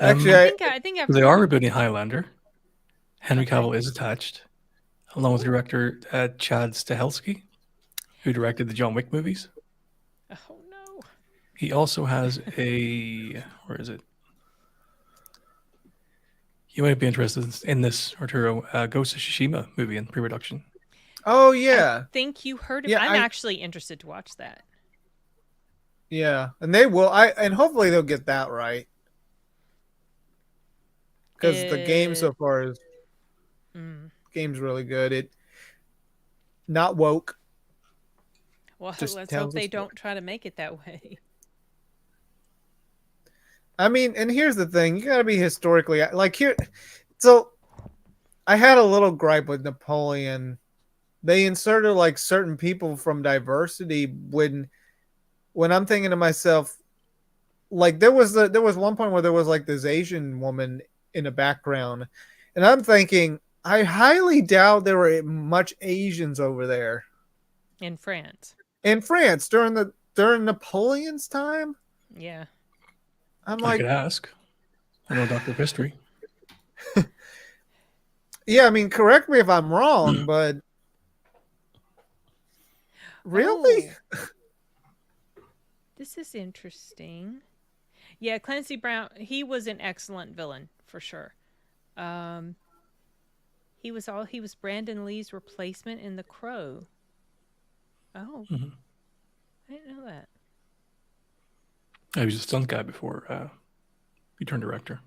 Actually,
I think I've.
they
heard
are
of-
rebooting Highlander. Henry
Okay.
Cavill is attached, along with director Chad Stahelski, who directed the John Wick movies.
Oh no.
He also has a where is it? You might be interested in this, Arturo. Ghost of Tsushima movie in pre-production.
Oh, yeah.
I think you heard of.
Yeah,
I'm
I-
actually interested to watch that.
Yeah. And they will. And hopefully they'll get that right. Because the game so far is game's really good. It not woke.
Well,
Just
let's
tells
hope they
us
don't try to make it that way.
I mean, and here's the thing: you gotta be historically like here. So, I had a little gripe with Napoleon. They inserted like certain people from diversity when I'm thinking to myself, like there was one point where there was like this Asian woman in the background, and I'm thinking I highly doubt there were much Asians over there
In France.
in France during Napoleon's time.
Yeah.
I'm
I
like,
could ask. I know Doctor of History.
yeah, I mean, correct me if I'm wrong, but really?
Oh. This is interesting. Yeah, Clancy Brown, he was an excellent villain for sure. He was Brandon Lee's replacement in The Crow. Oh.
Mhm.
I didn't know that.
He was a stunt guy before he turned director.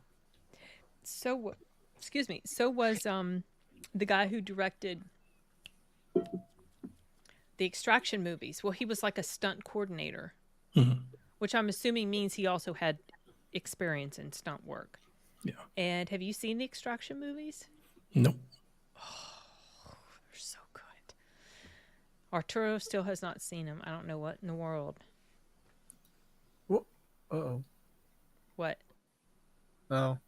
So excuse me. So was the guy who directed the Extraction movies. Well, he was like a stunt coordinator,
Mhm.
which I'm assuming means he also had experience in stunt work.
Yeah.
And have you seen the Extraction movies?
Nope.
They're so good. Arturo still has not seen them. I don't know what in the world.
Uh-oh.
What?
No.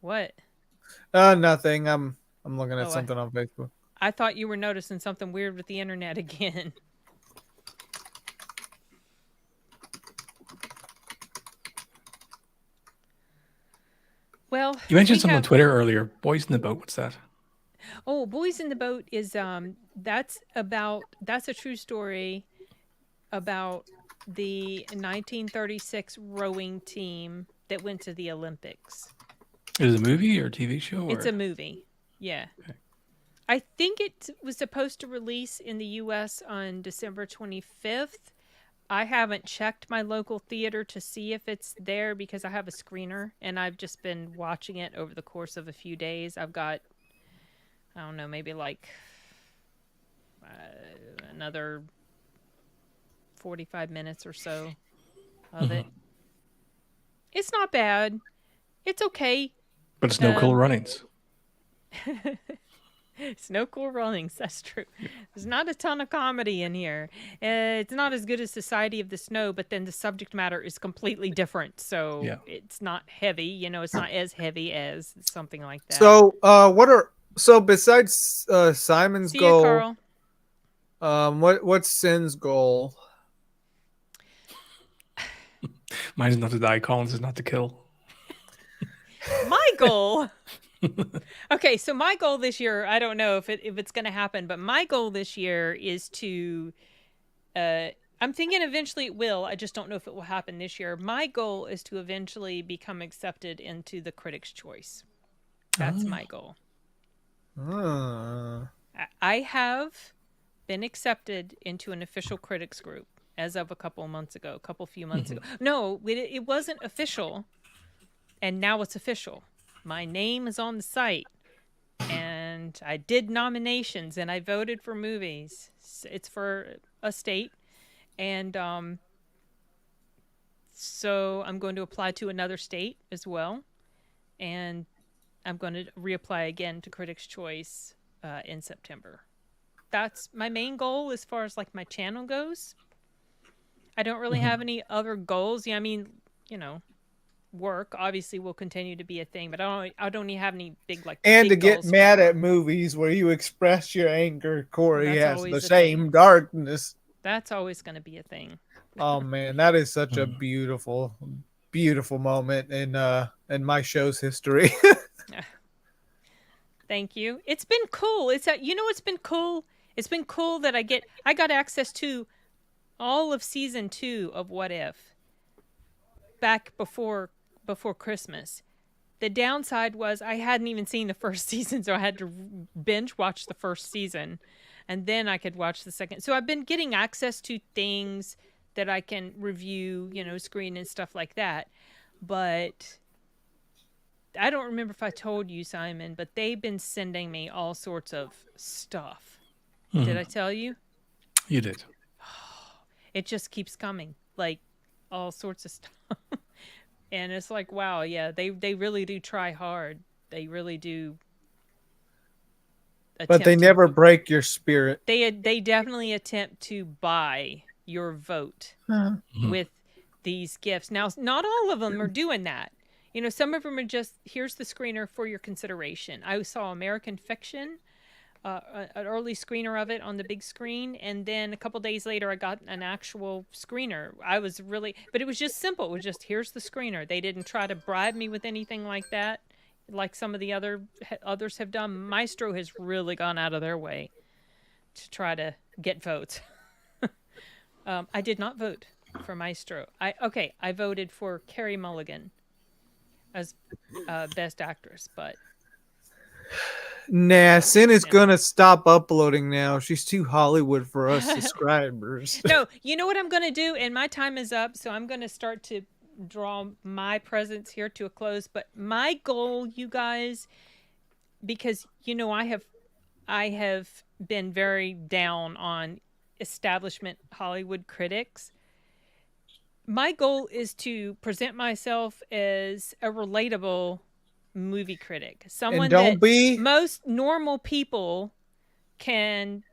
What?
Nothing. I'm looking at
Oh,
something on Facebook.
I thought you were noticing something weird with the internet again. Well,
You mentioned
we
something on
have.
Twitter earlier. Boys in the Boat. What's that?
Oh, Boys in the Boat is that's a true story about the 1936 rowing team that went to the Olympics.
Is it a movie or a TV show?
It's
Or?
a movie. Yeah.
Okay.
I think it was supposed to release in the US on December 25th. I haven't checked my local theater to see if it's there because I have a screener and I've just been watching it over the course of a few days. I've got, I don't know, maybe like another 45 minutes or so of it. It's not bad. It's okay.
But it's no Cool Runnings.
It's no Cool Runnings. That's true. There's not a ton of comedy in here. It's not as good as Society of the Snow, but then the subject matter is completely different. So
Yeah.
it's not heavy. You know, it's not as heavy as something like that.
So besides Simon's
See
goal,
you, Carl.
what's Sin's goal?
Mine is not to die. Collins is not to kill.
My goal. Okay, so my goal this year, I don't know if it's going to happen, but my goal this year is to I'm thinking eventually it will. I just don't know if it will happen this year. My goal is to eventually become accepted into the Critics' Choice. That's my goal. I have been accepted into an official critics group as of a few months ago. No, it wasn't official, and now it's official. My name is on the site, and I did nominations, and I voted for movies. It's for a state, and so I'm going to apply to another state as well, and I'm going to reapply again to Critics' Choice in September. That's my main goal as far as like my channel goes. I don't really have any other goals. Yeah, I mean, you know, work obviously will continue to be a thing, but I don't even have any big like.
And
big
to get
goals for
mad
work.
at movies where you express your anger, Corey
That's
has
always
the
a
same
thing.
darkness.
That's always going to be a thing.
Oh man, that is such a beautiful, beautiful moment in my show's history.
Thank you. It's been cool. It's been cool. It's been cool that I got access to all of season 2 of What If back before Christmas. The downside was I hadn't even seen the first season, so I had to binge watch the first season, and then I could watch the second. So I've been getting access to things that I can review, screen and stuff like that. But I don't remember if I told you, Simon, but they've been sending me all sorts of stuff. Did I tell you?
You did.
It just keeps coming, like all sorts of stuff. And it's like, wow, yeah, they really do try hard. They really do.
But they never break your spirit.
They definitely attempt to buy your vote with these gifts. Now, not all of them are doing that. Some of them are just, here's the screener for your consideration. I saw American Fiction, an early screener of it on the big screen, and then a couple days later I got an actual screener. But it was just simple. It was just, here's the screener. They didn't try to bribe me with anything like that, like some of the others have done. Maestro has really gone out of their way to try to get votes. I did not vote for Maestro. I voted for Carey Mulligan as Best Actress, but
nah, Sin is gonna stop uploading now. She's too Hollywood for us subscribers.
No, you know what I'm gonna do, and my time is up, so I'm gonna start to draw my presence here to a close. But my goal, you guys, because I have been very down on establishment Hollywood critics. My goal is to present myself as a relatable movie critic, someone that most normal people can,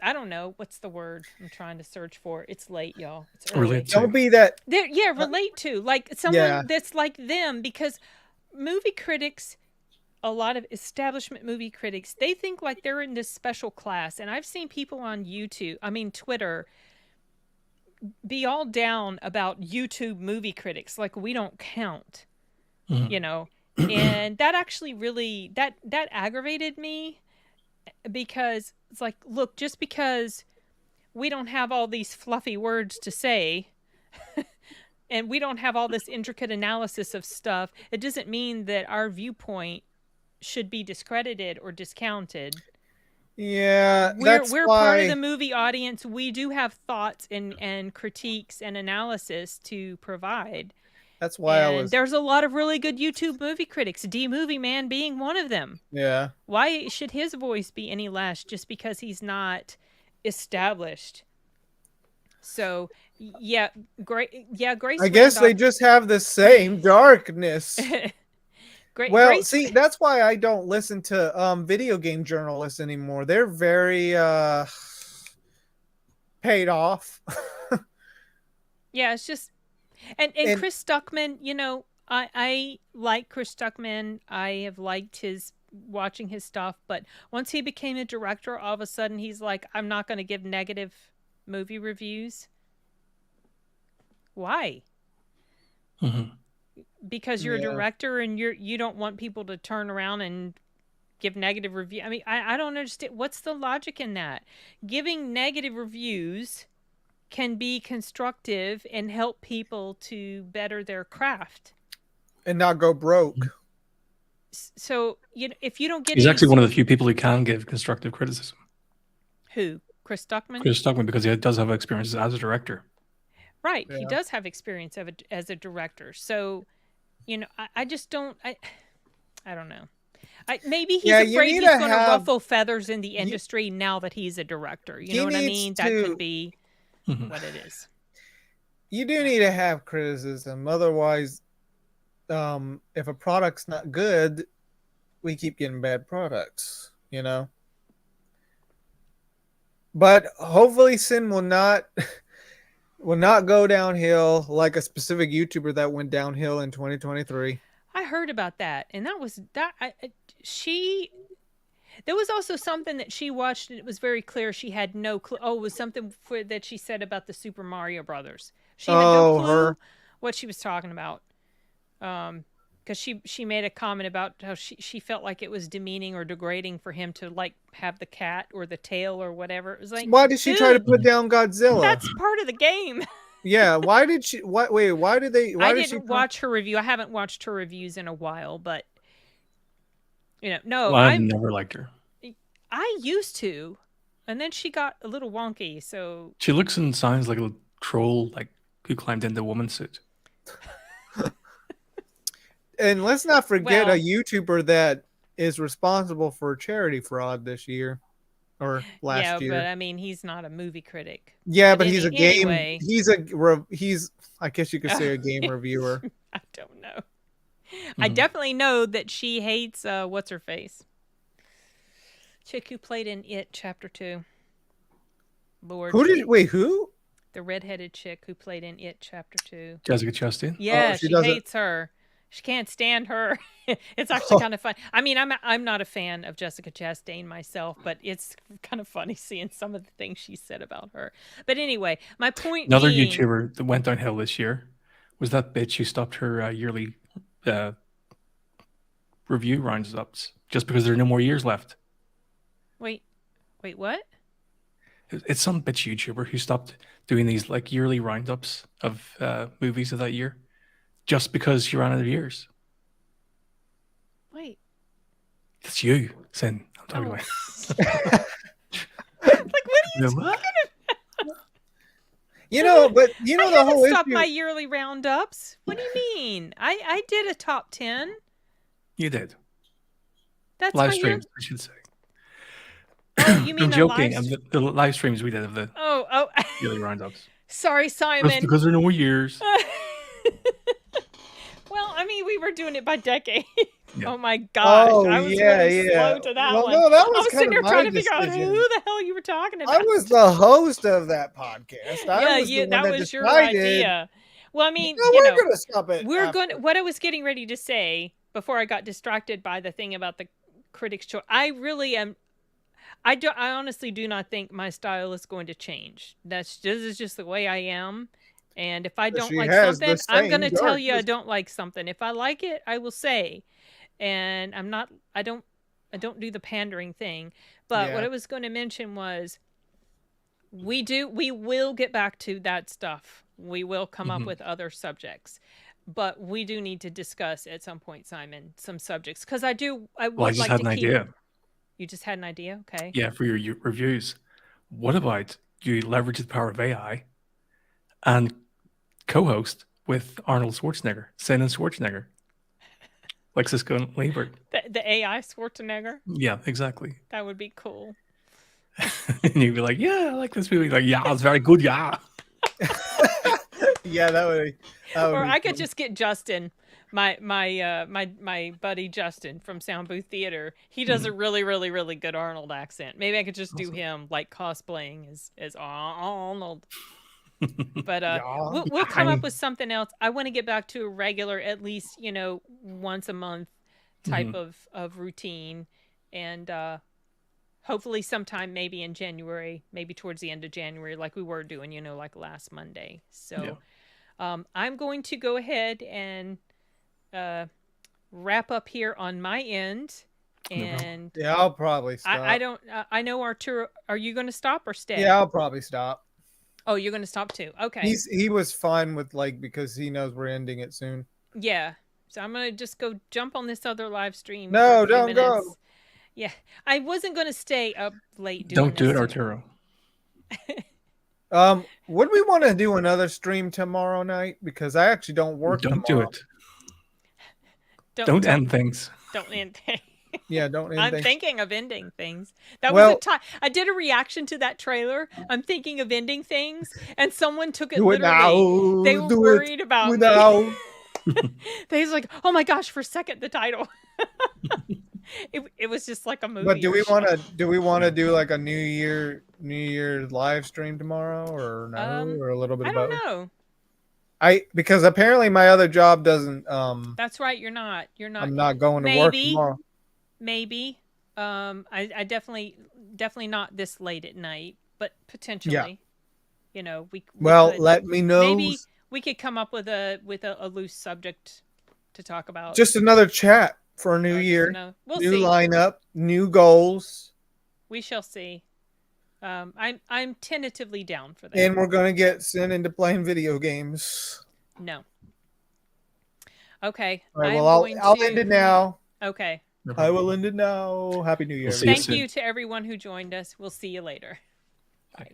I don't know what's the word I'm trying to search for. It's late, y'all. It's early.
Relate to.
Don't be that.
Yeah, relate to like someone
yeah.
that's like them, because movie critics, a lot of establishment movie critics, they think like they're in this special class. And I've seen people on Twitter, be all down about YouTube movie critics, like we don't count,
Mhm.
you know. And that actually really that aggravated me, because it's like, look, just because we don't have all these fluffy words to say and we don't have all this intricate analysis of stuff, it doesn't mean that our viewpoint should be discredited or discounted.
Yeah,
We're
that's
part
why.
of the movie audience. We do have thoughts and critiques and analysis to provide.
That's why I
And
was.
there's a lot of really good YouTube movie critics, D Movie Man being one of them.
Yeah.
Why should his voice be any less just because he's not established? So, yeah, great. Yeah, Grace.
I guess they
Randolph-
just have the same darkness.
Great.
Well,
Grace,
see, that's why I don't listen to video game journalists anymore. They're very paid off.
yeah, it's just, and Chris Stuckman. You know, I like Chris Stuckman. I have liked watching his stuff, but once he became a director, all of a sudden he's like, I'm not going to give negative movie reviews. Why?
Mhm.
Because you're a
Yeah.
director and you don't want people to turn around and give negative review. I mean, I don't understand. What's the logic in that? Giving negative reviews can be constructive and help people to better their craft.
And not go broke.
So, if you don't get
He's
any-
actually one of the few people who can give constructive criticism.
Who? Chris Stuckman?
Chris Stuckman, because he does have experience as a director.
Right. He
Yeah.
does have experience as a director. So, I just don't. I don't know. Maybe he's
Yeah, you
afraid
need
he's
to
going to
have-
ruffle feathers in the industry now that he's a director. You
He
know what I
needs
mean? That
to-
could be
Mhm.
what it is.
You do need to have criticism. Otherwise, if a product's not good, we keep getting bad products, But hopefully Sin will not go downhill like a specific YouTuber that went downhill in 2023.
I heard about that, and that was that. There was also something that she watched, and it was very clear she had no clue. Oh, it was something that she said about the Super Mario Brothers. She had no clue
her.
what she was talking about. Because she made a comment about how she felt like it was demeaning or degrading for him to like have the cat or the tail or whatever. It was like,
Why did she try to
dude,
put down Godzilla?
that's part of the game.
Yeah, why did she? Why did they? Why
I
did she
didn't watch her review. I haven't watched her reviews in a while, but no,
Well, I've never liked her.
I used to, and then she got a little wonky. So
She looks and sounds like a little troll, like who climbed into a woman's suit.
And let's not forget
Well-
a YouTuber that is responsible for charity fraud this year or last year.
but I mean, he's not a movie critic.
Yeah,
but
but he's a game.
anyway.
He's I guess you could say a game reviewer.
I don't know. I
Mhm.
definitely know that she hates what's her face, chick who played in It Chapter 2. Lord,
Who?
the redheaded chick who played in It Chapter 2.
Jessica Chastain.
Yeah,
she
she
doesn't-
hates her. She can't stand her. It's actually kind of fun. I mean, I'm not a fan of Jessica Chastain myself, but it's kind of funny seeing some of the things she said about her. But anyway, my point
Another
being,
YouTuber that went downhill this year was that bitch who stopped her yearly review roundups just because there are no more years left.
Wait, what?
It's some bitch YouTuber who stopped doing these like yearly roundups of movies of that year just because she ran out of years.
Wait.
It's you, Sin. I'm talking
Oh.
about.
Like, what are you
What?
But
I
the
haven't
whole
stopped
issue.
my yearly roundups. What do you mean? I did a top 10.
You did.
That's
Live
my year-
streams, I should say.
Oh, you mean
I'm
the
joking.
live?
And the live streams we did of the
Oh.
yearly roundups.
Sorry,
That's
Simon.
because there are no more years.
Well, I mean, we were doing it by decade.
Yeah.
Oh my gosh,
Oh,
I was
yeah,
really
yeah.
slow to that
Well,
one.
no, that
I
was
was
kind
sitting
of
there
my
trying to figure out
decision.
who the hell you were talking about.
I was the host of that podcast. I
Yeah,
was the one
that
that
was your
decided.
idea. Well, I mean,
No, we're gonna stop it.
we're going.
after.
What I was getting ready to say before I got distracted by the thing about the critics' choice, I really am. I honestly do not think my style is going to change. This is just the way I am. And if I don't
She
like
has the
something, I'm going to
same
tell
dark
you I don't like something. If I like it, I will say. And I don't do the pandering thing. But what
Yeah.
I was going to mention was we will get back to that stuff. We will come up
Mhm.
with other subjects. But we do need to discuss at some point, Simon, some subjects cuz I
Well, I
would
just
like
had
to
an
keep.
idea.
You just had an idea, okay?
Yeah, for your reviews. What about you leverage the power of AI and co-host with Arnold Schwarzenegger, Sin and Schwarzenegger, like Cisco and Liebert?
The AI Schwarzenegger,
Yeah, exactly.
that would be cool.
And you'd be like, "Yeah, I like this movie." Like, "Yeah, it's very good." Yeah.
Yeah, that would.
Or
Be
I could
fun.
just get Justin, my buddy Justin from Sound Booth Theater. He does a really really really good Arnold accent. Maybe I could just do
Awesome.
him like cosplaying as Arnold. But
Yeah.
we'll come
I-
up with something else. I want to get back to a regular, at least once a month type
Mhm.
of routine, and hopefully sometime maybe in January, maybe towards the end of January, like we were doing, like last Monday. So I'm going to go ahead and wrap up here on my end.
No problem.
And
Yeah, I'll probably stop.
I don't, I know Arturo, are you going to stop or stay?
Yeah, I'll probably stop.
Oh, you're going to stop too. Okay.
He was fine with because he knows we're ending it soon.
Yeah. So I'm going to just go jump on this other live stream.
No,
for a few
don't go.
minutes. Yeah. I wasn't going to stay up late doing
Don't do
this
it,
tomorrow.
Arturo.
Would we want to do another stream tomorrow night? Because I actually don't work
Don't
tomorrow.
do it. Don't end things.
Don't end things.
Yeah, don't end
I'm
things.
thinking of ending things. That
Well-
was a time I did a reaction to that trailer. I'm thinking of ending things, and someone took it
Do it
literally.
now.
They were
Do it
worried about me.
now.
They was like, "Oh my gosh!" For a second, the title. It was just like a movie.
But do
or
we
show.
want to do like a New Year live stream tomorrow or no or a little bit
I
of
don't
both?
know.
Because apparently my other job doesn't
That's right. You're not.
I'm not going to work
Maybe.
tomorrow.
Maybe. I definitely not this late at night, but potentially. We
Well,
could.
let me know.
Maybe we could come up with a loose subject to talk about.
Just another chat for a new
Just
year.
we'll
New
see.
lineup, new goals,
We shall see. I'm tentatively down for that.
and we're gonna get sent into playing video games.
No. Okay.
All right,
I'm
well, I'll
going
end
to-
it now.
Okay.
No
I
problem.
will end it now. Happy New Year.
We'll see you
Thank
soon.
you to everyone who joined us. We'll see you later.
Bye.